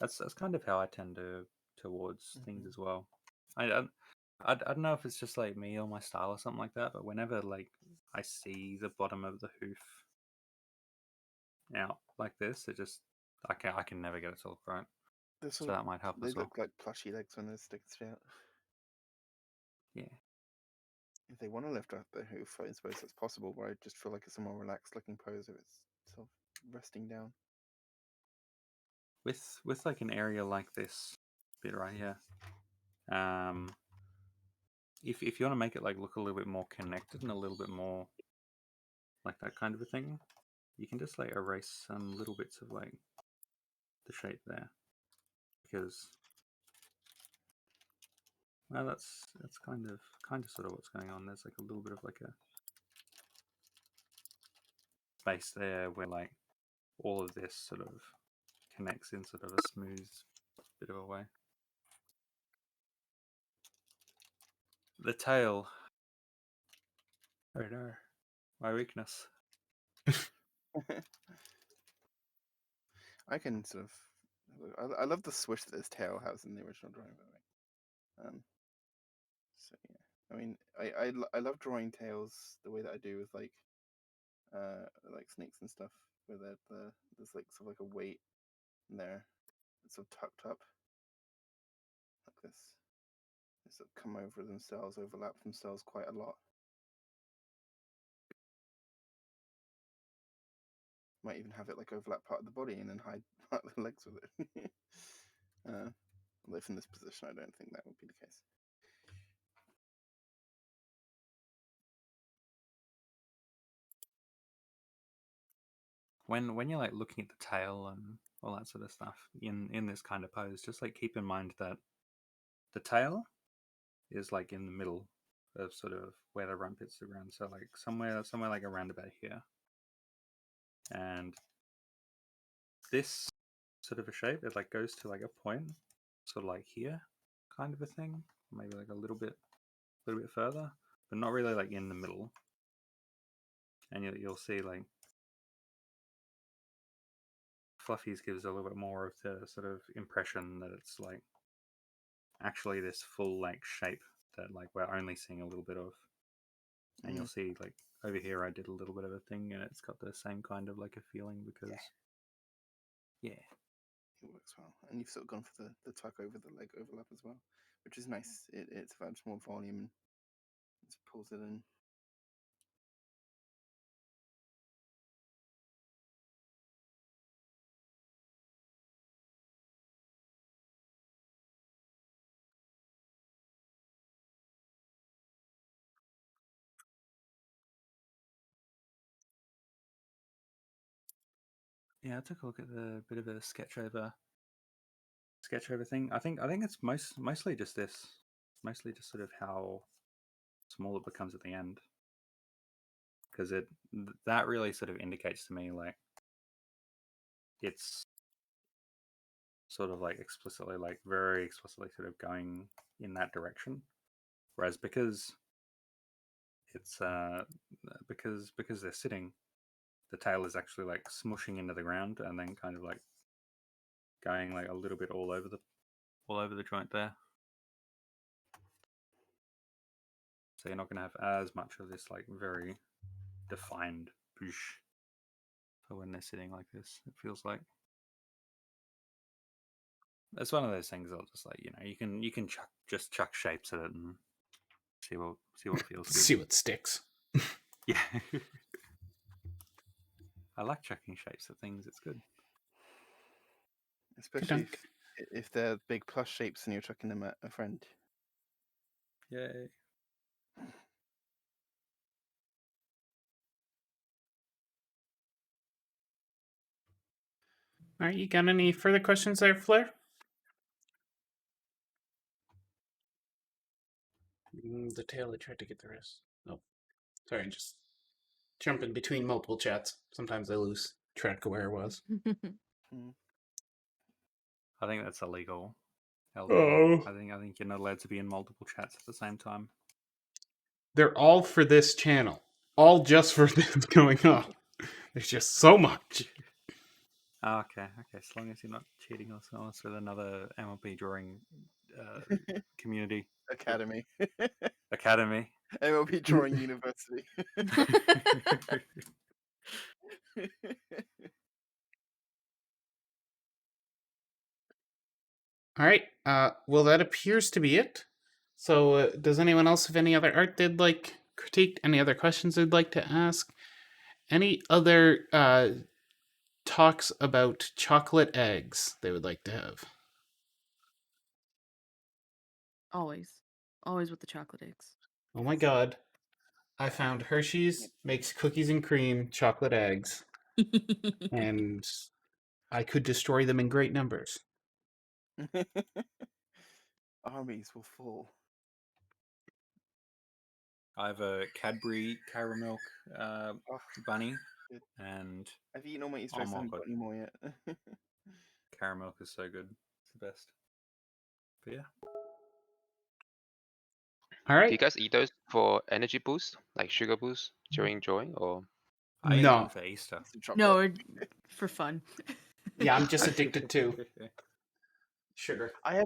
That's kind of how I tend to towards things as well. I don't know if it's just like me or my style or something like that, but whenever like I see the bottom of the hoof out like this, it just I can never get it to look right. So that might help
They
as well.
look like plushy legs when they're sticking straight out.
Yeah.
If they want to lift up their hoof, I suppose that's possible, but I just feel like it's a more relaxed looking pose if it's sort of resting down.
With like an area like this bit right here, if you want to make it like look a little bit more connected and a little bit more like that kind of a thing, you can just like erase some little bits of like the shape there, because well, that's kind of sort of what's going on. There's like a little bit of like a space there where like all of this sort of connects in sort of a smooth bit of a way. The tail. Oh no, my weakness.
I can sort of. I love the swish that this tail has in the original drawing, by the way. So yeah, I mean, I love drawing tails the way that I do with like snakes and stuff, where there's like sort of like a weight in there, it's sort of tucked up like this. They sort of come over themselves, overlap themselves quite a lot. Might even have it like overlap part of the body and then hide part of the legs with it. Although from this position, I don't think that would be the case.
When you're like looking at the tail and all that sort of stuff in this kind of pose, just like keep in mind that the tail is like in the middle of sort of where the rump hits the ground. So like somewhere like around about here. And this sort of a shape, it like goes to like a point, sort of like here, kind of a thing. Maybe like a little bit further, but not really like in the middle. And you'll see like Fluffy's gives a little bit more of the sort of impression that it's like actually this full like shape that like we're only seeing a little bit of. And you'll see like over here I did a little bit of a thing and it's got the same kind of like a feeling because yeah.
It works well. And you've sort of gone for the tuck over the leg overlap as well, which is nice. It's adds more volume and it pulls it in.
Yeah, I took a look at the bit of a sketch over thing. I think it's mostly just this. Mostly just sort of how small it becomes at the end. Because that really sort of indicates to me like it's sort of like explicitly, like very explicitly sort of going in that direction. Whereas because it's because they're sitting, the tail is actually like smushing into the ground and then kind of like going like a little bit all over the joint there. So you're not going to have as much of this like very defined boosh for when they're sitting like this. It feels like it's one of those things. I'll just like you can chuck shapes at it and see what feels good.
See what sticks.
Yeah. I like chucking shapes at things. It's good.
Especially if they're big plush shapes and you're chucking them at a friend.
Yay.
All right, you got any further questions there, Flair? The tail, I tried to get the rest. Oh, sorry, just jumping between multiple chats. Sometimes I lose track of where I was.
I think that's illegal.
Oh.
I think you're not allowed to be in multiple chats at the same time.
They're all for this channel. All just for this going on. There's just so much.
Oh, okay. As long as you're not cheating us with another MLP drawing community
Academy.
academy.
MLP Drawing University.
All right. Well, that appears to be it. So, does anyone else have any other art they'd like critiqued? Any other questions they'd like to ask? Any other talks about chocolate eggs they would like to have?
Always with the chocolate eggs.
Oh my god. I found Hershey's makes cookies and cream chocolate eggs, and I could destroy them in great numbers.
Armies will fall.
I have a Cadbury caramel bunny,
good.
and
I've eaten all my Easter
Oh
eggs. I
my
haven't got
God.
any more yet.
caramel is so good. It's the best. But yeah.
All
Do
right.
you guys eat those for energy boost, like sugar boost during drawing, or?
I eat
No.
them for Easter.
Some chocolate.
No, for fun.
Yeah, I'm just addicted to sugar.
I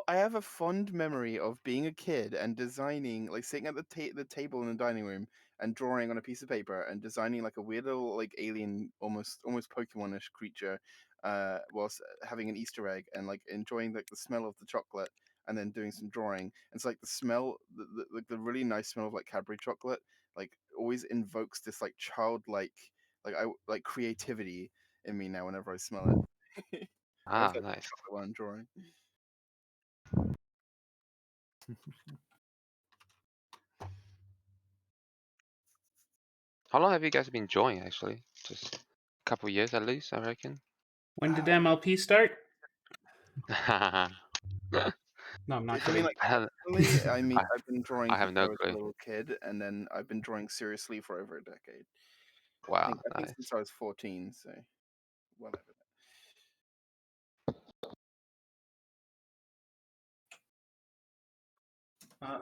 have a fond memory of being a kid and designing, like sitting at the table in the dining room and drawing on a piece of paper and designing like a weird little like alien, almost Pokemon-ish creature, whilst having an Easter egg and like enjoying like the smell of the chocolate and then doing some drawing. And it's like the smell, the really nice smell of like Cadbury chocolate, like always invokes this like childlike, like creativity in me now whenever I smell it. I always like
Nice.
chocolate while I'm drawing.
How long have you guys been drawing? Actually, just a couple years at least, I reckon.
When did MLP start?
I
No, I'm not
I mean,
kidding.
like,
have
personally, I mean, I've been drawing
I have
since
no
I was a
clue.
little kid, and then I've been drawing seriously for over a decade. I
Wow,
think
nice.
since I was 14, so whatever.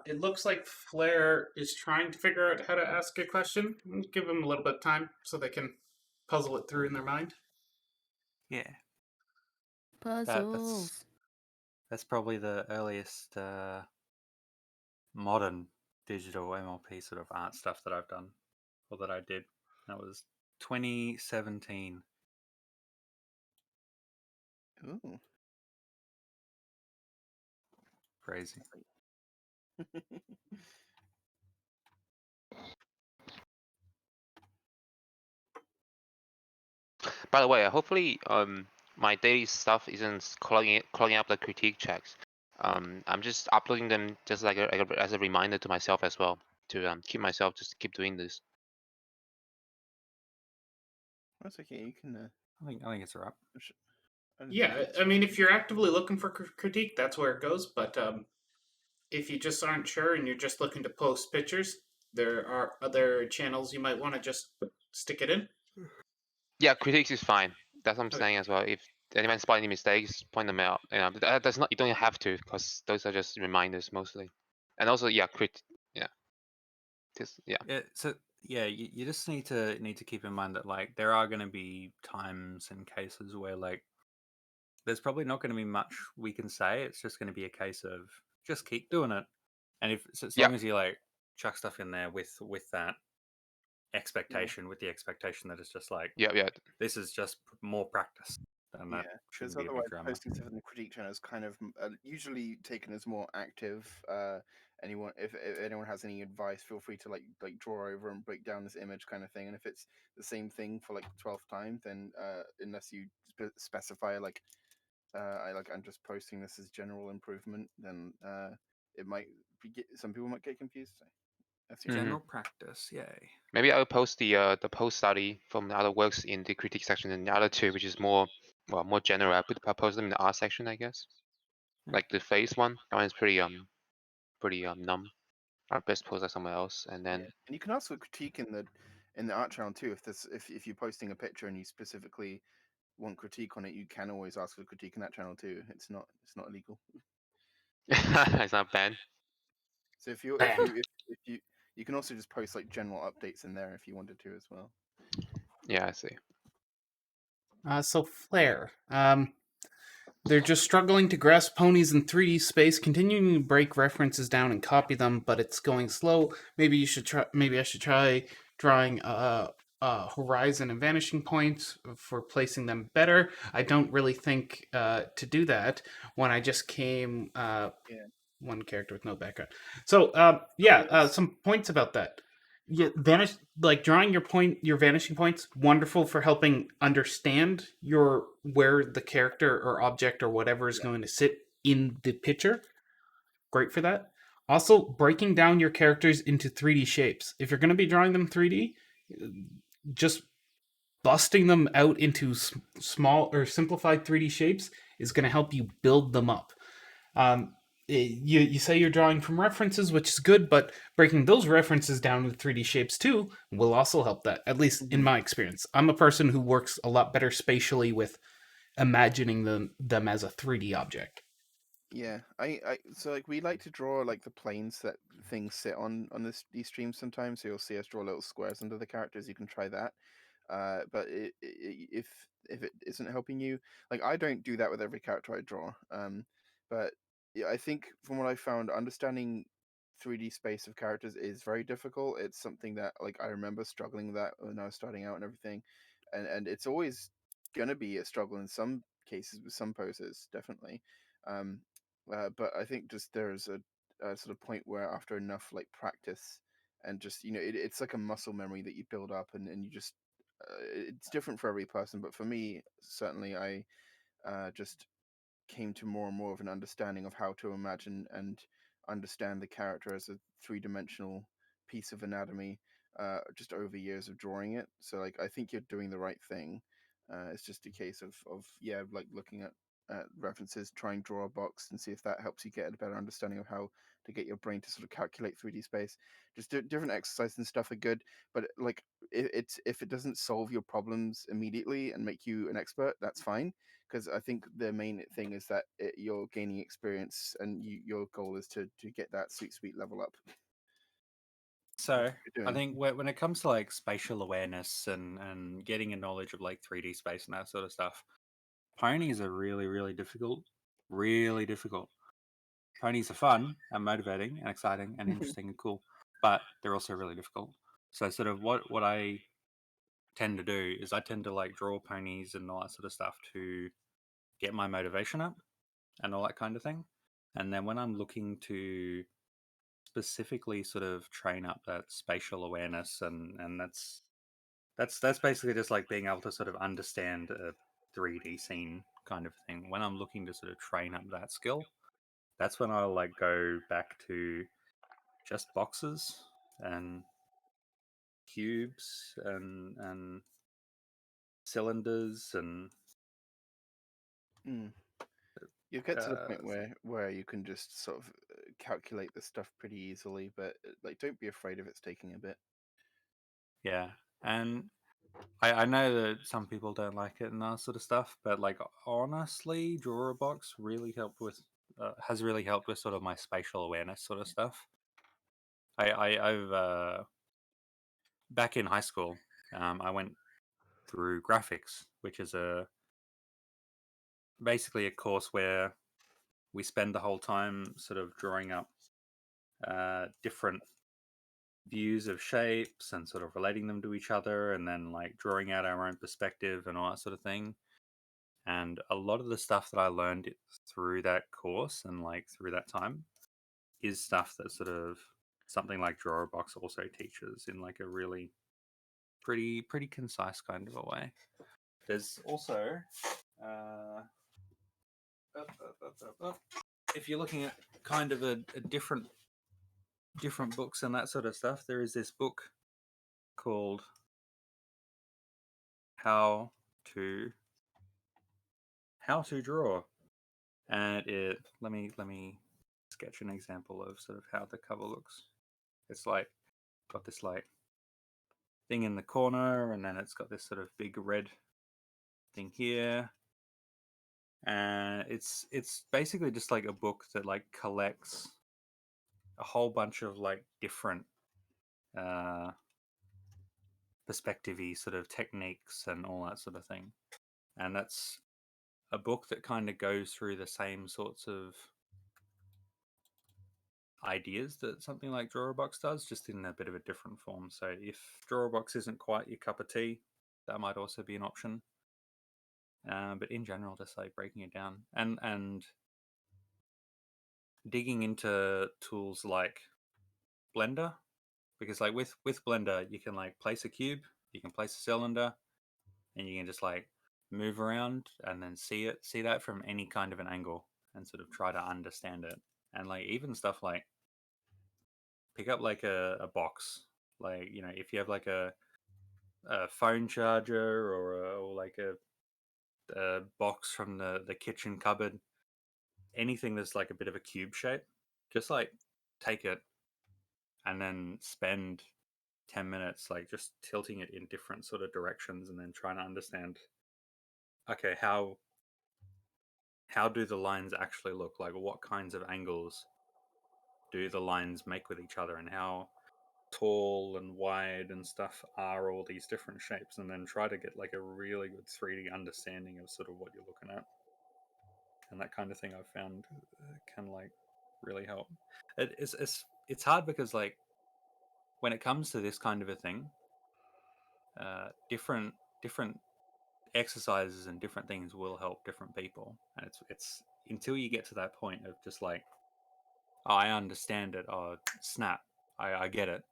It looks like Flair is trying to figure out how to ask a question. Give them a little bit of time so they can puzzle it through in their mind.
Yeah.
Puzzles.
That's probably the earliest modern digital MLP sort of art stuff that I've done, or that I did. That was 2017.
Ooh.
Crazy.
By the way, hopefully, my daily stuff isn't clogging up the critique checks. I'm just uploading them just like as a reminder to myself as well, to keep doing this.
That's okay. You can.
I think it's alright.
Yeah, I mean, if you're actively looking for critique, that's where it goes. But if you just aren't sure and you're just looking to post pictures, there are other channels you might want to just stick it in.
Yeah, critiques is fine. That's what I'm
Okay.
saying as well. If anyone spot any mistakes, point them out. That's not, you don't have to, because those are just reminders mostly. And also, yeah, yeah.
Yeah, so Yeah, you just need to keep in mind that like there are going to be times and cases where like there's probably not going to be much we can say. It's just going to be a case of just keep doing it, and if as
Yeah.
long as you like chuck stuff in there with that expectation, with the expectation that it's just like
Yeah.
this is just more practice, then that
Yeah, because
shouldn't be a
otherwise
big drama.
posting stuff in the critique channel is kind of usually taken as more active. Anyone, if anyone has any advice, feel free to like draw over and break down this image kind of thing. And if it's the same thing for like the 12th time, then unless you specify like I'm just posting this as general improvement, then it might some people might get confused. So that's your
General practice, yay.
Maybe I'll post the post study from the other works in the critique section, and the other two, which is more general. I'll post them in the art section, I guess.
Yeah.
Like the face one, that one is pretty numb. I'll best post that somewhere else, and then
and you can ask for critique in the art channel too. If you're posting a picture and you specifically want critique on it, you can always ask for critique in that channel too. It's not illegal.
it's not bad.
So if you you can also just post like general updates in there if you wanted to as well.
Yeah, I see.
So Flare, they're just struggling to grasp ponies in 3D space, continuing to break references down and copy them, but it's going slow. Maybe you should try. Maybe I should try drawing horizon and vanishing points for placing them better. I don't really think to do that when I just came one character with no background. So some points about that. Yeah, like drawing your vanishing points, wonderful for helping understand where the character or object or whatever is going to sit in the picture. Great for that. Also, breaking down your characters into 3D shapes. If you're going to be drawing them 3D, just busting them out into small or simplified 3D shapes is going to help you build them up. You say you're drawing from references, which is good, but breaking those references down into 3D shapes too will also help that, at least in my experience. I'm a person who works a lot better spatially with imagining them as a 3D object.
Yeah, I so like we like to draw like the planes that things sit on these streams sometimes. So you'll see us draw little squares under the characters. You can try that. But if it isn't helping you, like I don't do that with every character I draw. But yeah, I think from what I found, understanding 3D space of characters is very difficult. It's something that like I remember struggling with that when I was starting out and everything, and it's always gonna be a struggle in some cases with some poses, definitely. Um, but I think just there's a sort of point where after enough like practice and just it's like a muscle memory that you build up and you just it's different for every person, but for me, certainly, I just came to more and more of an understanding of how to imagine and understand the character as a three-dimensional piece of anatomy just over years of drawing it. So like I think you're doing the right thing. It's just a case of yeah, like looking at references, try and draw a box and see if that helps you get a better understanding of how to get your brain to sort of calculate 3D space. Just different exercises and stuff are good, but like if it doesn't solve your problems immediately and make you an expert, that's fine, because I think the main thing is that you're gaining experience and your goal is to get that sweet level up.
So
You're
I
doing.
think when it comes to like spatial awareness and getting a knowledge of like 3D space and that sort of stuff, ponies are really, really difficult. Really difficult. Ponies are fun and motivating and exciting and interesting and cool, but they're also really difficult. So sort of what I tend to do is I tend to like draw ponies and all that sort of stuff to get my motivation up and all that kind of thing. And then when I'm looking to specifically sort of train up that spatial awareness and that's basically just like being able to sort of understand a 3D scene kind of thing. When I'm looking to sort of train up that skill, that's when I'll like go back to just boxes and cubes and cylinders and
You get to the point where you can just sort of calculate the stuff pretty easily, but like don't be afraid if it's taking a bit.
yeah. And I know that some people don't like it and that sort of stuff, but like honestly, Draw a Box really helped with has really helped with sort of my spatial awareness sort of stuff. I've back in high school, I went through graphics, which is basically a course where we spend the whole time sort of drawing up different views of shapes and sort of relating them to each other, and then like drawing out our own perspective and all that sort of thing. And a lot of the stuff that I learned through that course and like through that time is stuff that sort of something like Drawbox also teaches in like a really pretty concise kind of a way. There's also if you're looking at kind of a different books and that sort of stuff, there is this book called How to Draw, and it let me sketch an example of sort of how the cover looks. It's like got this like thing in the corner, and then it's got this sort of big red thing here, and it's basically just like a book that like collects a whole bunch of like different perspective-y sort of techniques and all that sort of thing. And that's a book that kind of goes through the same sorts of ideas that something like Drawbox does, just in a bit of a different form. So if Drawbox isn't quite your cup of tea, that might also be an option. But in general, just like breaking it down and digging into tools like Blender, because like with Blender, you can like place a cube, you can place a cylinder, and you can just like move around and then see that from any kind of an angle and sort of try to understand it. And like even stuff like pick up like a box, like, you know, if you have like a phone charger or like a box from the kitchen cupboard, anything that's like a bit of a cube shape, just like take it and then spend 10 minutes like just tilting it in different sort of directions and then trying to understand, okay, how do the lines actually look like? What kinds of angles do the lines make with each other, and how tall and wide and stuff are all these different shapes, and then try to get like a really good 3D understanding of sort of what you're looking at. And that kind of thing I've found can like really help. It's hard because like when it comes to this kind of a thing, different exercises and different things will help different people, and it's until you get to that point of just like, oh, I understand it, oh snap, I get it.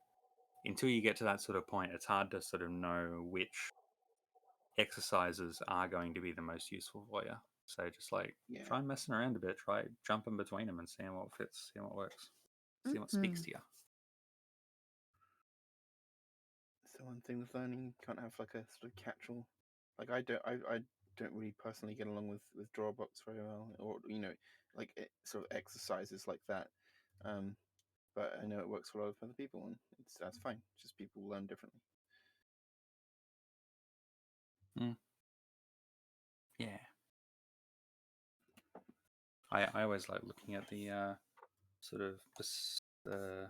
Until you get to that sort of point, it's hard to sort of know which exercises are going to be the most useful for you. So just like try messing around a bit, try jumping between them and seeing what fits, seeing what works, see what speaks to you.
So one thing with learning, you can't have like a sort of catch-all. Like I don't really personally get along with Drawbox very well, or you know, like sort of exercises like that. But I know it works for a lot of other people, and that's fine. It's just people learn differently.
Yeah. I always like looking at the sort of the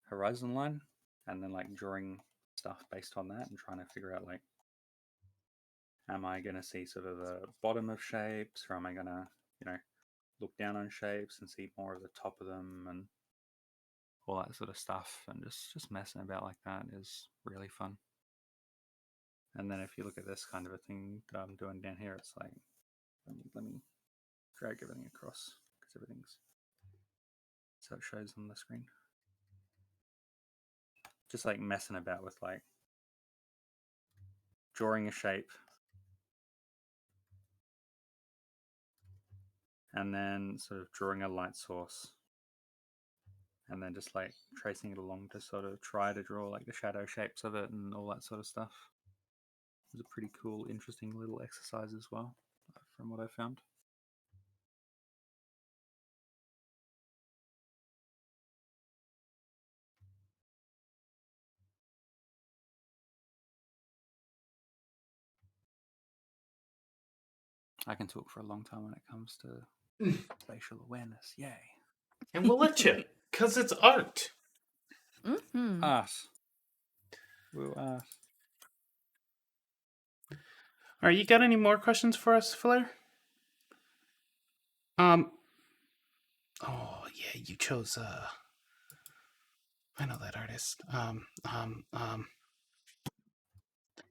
horizon line and then like drawing stuff based on that and trying to figure out like, am I going to see sort of the bottom of shapes, or am I going to, you know, look down on shapes and see more of the top of them and all that sort of stuff, and just messing about like that is really fun. And then if you look at this kind of a thing that I'm doing down here, it's like, let me drag everything across because everything's so it shows on the screen. Just like messing about with like drawing a shape and then sort of drawing a light source and then just like tracing it along to sort of try to draw like the shadow shapes of it and all that sort of stuff. It's a pretty cool, interesting little exercise as well, from what I found. I can talk for a long time when it comes to spatial awareness. Yay.
And we'll let you, because it's art.
Mm-hmm.
Art. We'll ask.
All right, you got any more questions for us, Flair? Oh yeah, you chose. I know that artist.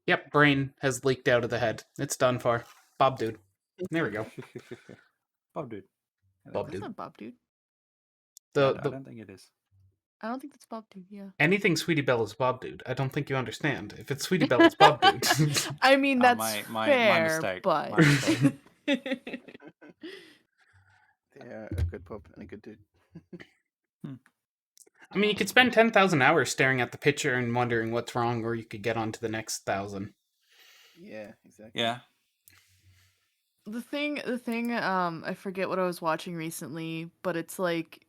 Yep, brain has leaked out of the head. It's done for. Bob Dude. There we go.
Bob Dude.
Bob
That's
Dude.
not Bob Dude.
I
The
don't think it is.
I don't think that's Bob Dude. Yeah.
anything Sweetie Belle is Bob Dude. I don't think you understand. If it's Sweetie Belle, it's Bob Dude.
I mean, that's
my
fair,
mistake.
but
My mistake.
They're a good pub and a good dude.
I mean, you could spend 10,000 hours staring at the picture and wondering what's wrong, or you could get on to the next 1,000.
Yeah, exactly.
Yeah.
the thing, I forget what I was watching recently, but it's like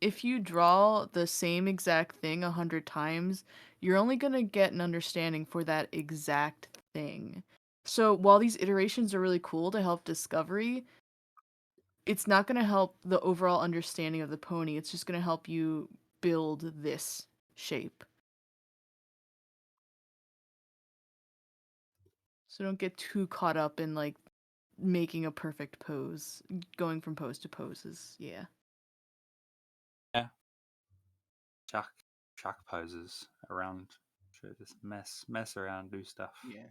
if you draw the same exact thing 100 times, you're only gonna get an understanding for that exact thing. So while these iterations are really cool to help discovery, it's not gonna help the overall understanding of the pony. It's just gonna help you build this shape. So don't get too caught up in like making a perfect pose. Going from pose to poses, yeah.
Yeah. Chuck poses around. Just mess around, do stuff.
Yeah.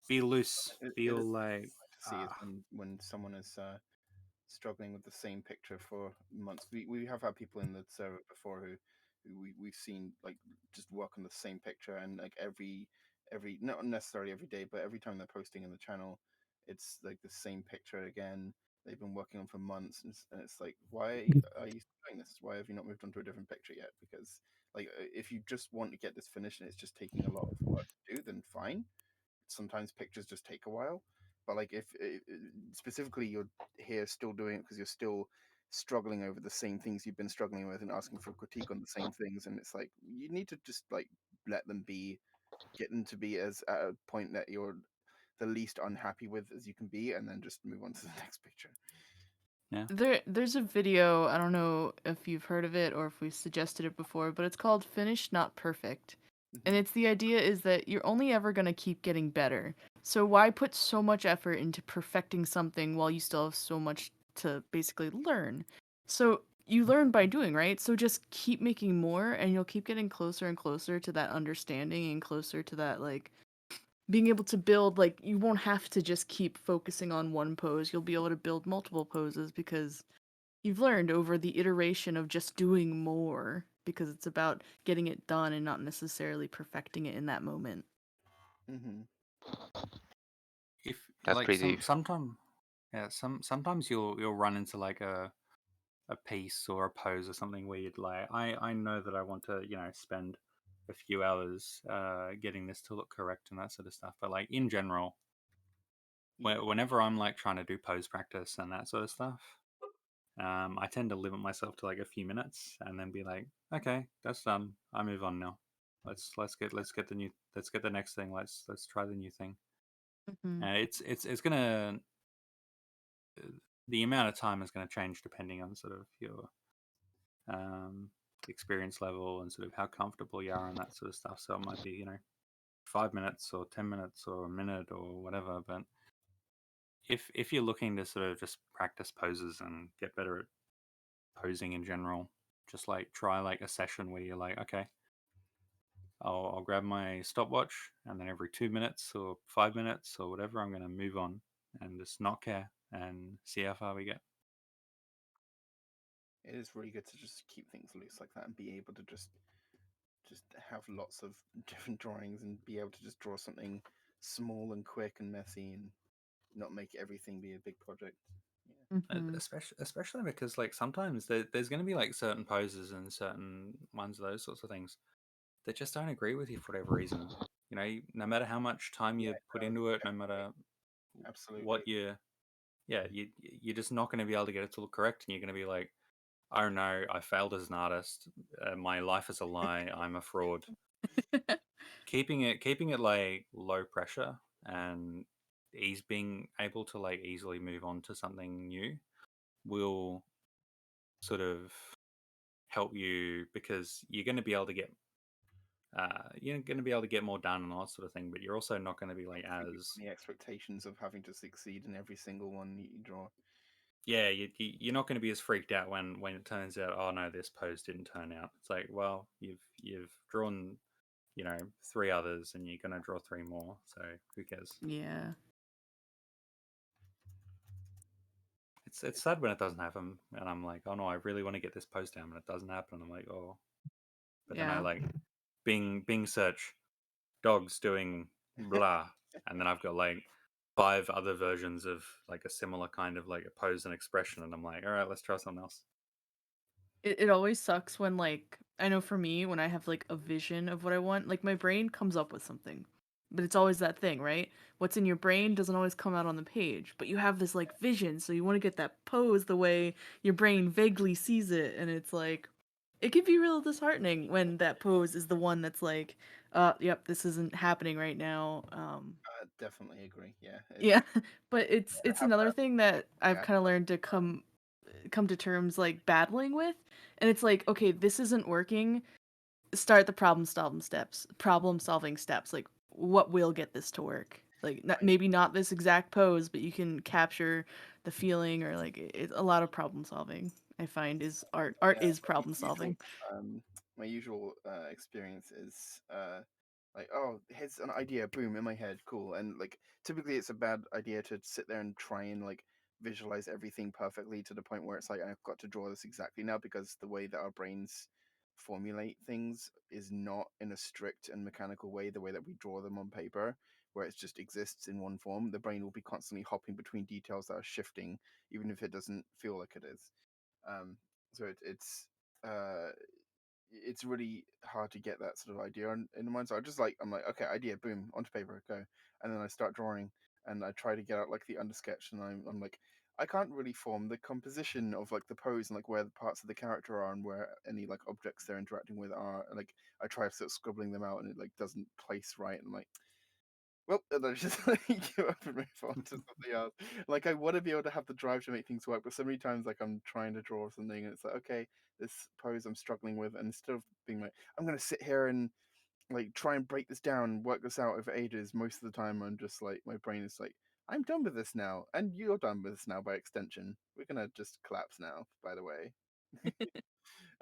Be loose.
It
Feel
is
like
nice to see is when someone is struggling with the same picture for months. We have had people in the server before who we've seen like just work on the same picture, and like every not necessarily every day, but every time they're posting in the channel, it's like the same picture again. They've been working on for months, and it's like, why are you still doing this? Why have you not moved on to a different picture yet? Because like if you just want to get this finished and it's just taking a lot of work to do, then fine. Sometimes pictures just take a while, but like if specifically you're here still doing it because you're still struggling over the same things you've been struggling with and asking for critique on the same things, and it's like you need to just like let them be, get them to be as at a point that you're the least unhappy with as you can be, and then just move on to the next picture.
There's a video, I don't know if you've heard of it or if we've suggested it before, but it's called Finished Not Perfect. And it's the idea is that you're only ever going to keep getting better. So why put so much effort into perfecting something while you still have so much to basically learn? So you learn by doing, right? So just keep making more and you'll keep getting closer and closer to that understanding and closer to that like being able to build. Like you won't have to just keep focusing on one pose. You'll be able to build multiple poses because you've learned over the iteration of just doing more, because it's about getting it done and not necessarily perfecting it in that moment.
Mm-hmm.
if
That's
like
pretty deep.
sometimes you'll run into like a piece or a pose or something where you'd like I know that I want to spend a few hours getting this to look correct and that sort of stuff, but like in general whenever I'm like trying to do pose practice and that sort of stuff, I tend to limit myself to like a few minutes and then be like, okay, that's done, I move on now. Let's get the next thing. Let's try the new thing.
Mm-hmm.
And it's gonna the amount of time is going to change depending on sort of your experience level and sort of how comfortable you are and that sort of stuff. So it might be 5 minutes or 10 minutes or a minute or whatever. But if you're looking to sort of just practice poses and get better at posing in general, just like try like a session where you're like, okay, I'll grab my stopwatch and then every 2 minutes or 5 minutes or whatever, I'm going to move on and just not care and see how far we get.
It is really good to just keep things loose like that and be able to just have lots of different drawings and be able to just draw something small and quick and messy and not make everything be a big project. Yeah.
Mm-hmm.
Especially because like sometimes there's going to be like certain poses and certain ones of those sorts of things that just don't agree with you for whatever reason. No matter how much time you put into it, no matter
Absolutely.
what you're just not going to be able to get it to look correct, and you're going to be like, oh no, I failed as an artist. My life is a lie. I'm a fraud. Keeping it like low pressure and being able to like easily move on to something new will sort of help you, because you're going to be able to get you're going to be able to get more done and all that sort of thing, but you're also not going to be like as
the expectations of having to succeed in every single one you draw.
yeah, you're not going to be as freaked out when it turns out, oh no, this pose didn't turn out. It's like, well, you've drawn, 3 others, and you're going to draw 3 more. So who cares?
Yeah.
It's sad when it doesn't happen, and I'm like, oh no, I really want to get this pose down, and it doesn't happen. I'm like, oh, but then I
Yeah.
like Bing search dogs doing blah, and then I've got like 5 other versions of like a similar kind of like a pose and expression, and I'm like, all right, let's try something else.
It always sucks when, like, I know for me, when I have like a vision of what I want, like my brain comes up with something. But it's always that thing, right? What's in your brain doesn't always come out on the page, but you have this like vision, so you want to get that pose the way your brain vaguely sees it, and it's like it can be real disheartening when that pose is the one that's like, yep, this isn't happening right now.
I definitely agree. Yeah.
Yeah, but it's
have
another thing that I've
Yeah.
kind of learned to come to terms like battling with, and it's like, okay, this isn't working. Start the problem solving steps. Like, what will get this to work? Like, maybe not this exact pose, but you can capture the feeling, or like a lot of problem solving. I find is art. Art is problem solving.
My usual experience is like, oh, here's an idea, boom, in my head, cool. And like typically it's a bad idea to sit there and try and like visualize everything perfectly to the point where it's like I've got to draw this exactly now, because the way that our brains formulate things is not in a strict and mechanical way, the way that we draw them on paper, where it just exists in one form. The brain will be constantly hopping between details that are shifting, even if it doesn't feel like it is. So it's really hard to get that sort of idea in the mind. So I'm like, okay, idea, boom, onto paper, go, and then I start drawing, and I try to get out like the undersketch, and I'm like, I can't really form the composition of like the pose and like where the parts of the character are and where any like objects they're interacting with are. And, like I try sort of scribbling them out, and it like doesn't place right, and I'm like, well, and I just like give up and move on to something else. Like I want to be able to have the drive to make things work, but so many times like I'm trying to draw something and it's like, okay, this pose I'm struggling with, and instead of being like, I'm gonna sit here and like try and break this down, work this out over ages, most of the time I'm just like, my brain is like, I'm done with this now, and you're done with this now by extension. We're gonna just collapse now, by the way.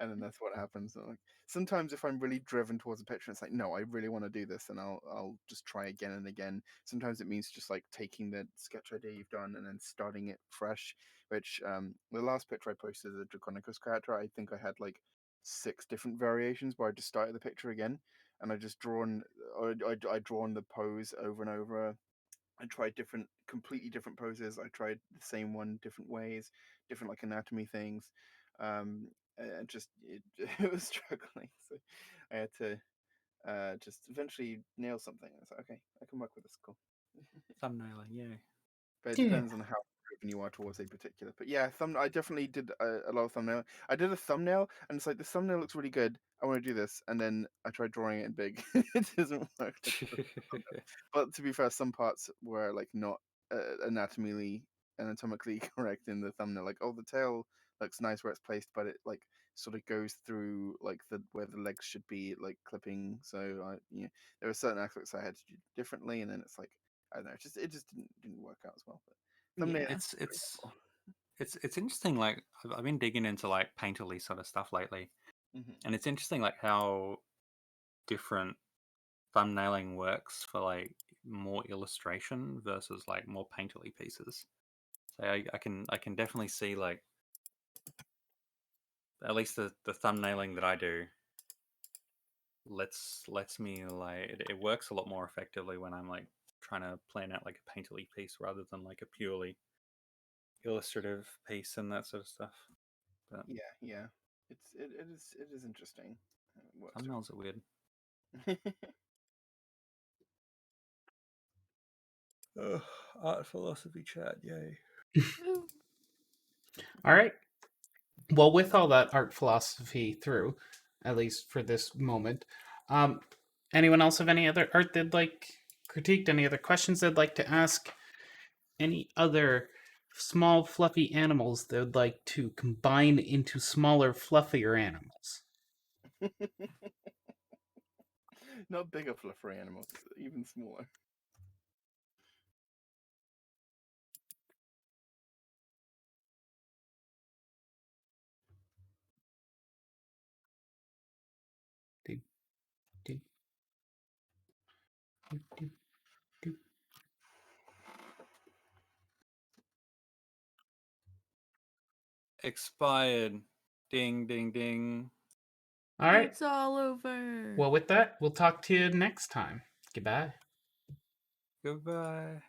And then that's what happens. Like sometimes if I'm really driven towards a picture, it's like, no, I really want to do this, and I'll just try again and again. Sometimes it means just like taking the sketch idea you've done and then starting it fresh. Which the last picture I posted, the Draconicus character, I think I had like 6 different variations where I just started the picture again, and I drawn the pose over and over. I tried completely different poses. I tried the same one different ways, different like anatomy things. And just it was struggling. So I had to just eventually nail something. I was like, okay, I can work with this. Cool.
Thumbnailing, yeah.
But it
Yeah.
depends on how driven you are towards a particular. But yeah, I definitely did a lot of thumbnail. I did a thumbnail, and it's like the thumbnail looks really good. I want to do this, and then I tried drawing it in big. It doesn't work. But to be fair, some parts were like not anatomically correct in the thumbnail. Like, oh, the tail looks nice where it's placed, but it like sort of goes through like the where the legs should be, like clipping. So there were certain aspects I had to do differently, and then it's like, I don't know, it just didn't work out as well. But thumbnail,
Yeah.
It's interesting. Like I've been digging into like painterly sort of stuff lately,
hmm
and it's interesting like how different thumbnailing works for like more illustration versus like more painterly pieces. So I can definitely see like at least the thumbnailing that I do lets me like it works a lot more effectively when I'm like trying to plan out like a painterly piece rather than like a purely illustrative piece and that sort of stuff. But
yeah, it is interesting. It works
thumbnails are weird. Art philosophy chat, yay.
All right. Well, with all that art philosophy through, at least for this moment, anyone else have any other art they'd like critiqued? Any other questions they'd like to ask? Any other small, fluffy animals they'd like to combine into smaller, fluffier animals?
Not bigger fluffery animals, even smaller.
Do, do, do, do, do.
Expired. Ding, ding, ding.
All right.
It's all over.
Well, with that, we'll talk to you next time. Goodbye.
Goodbye.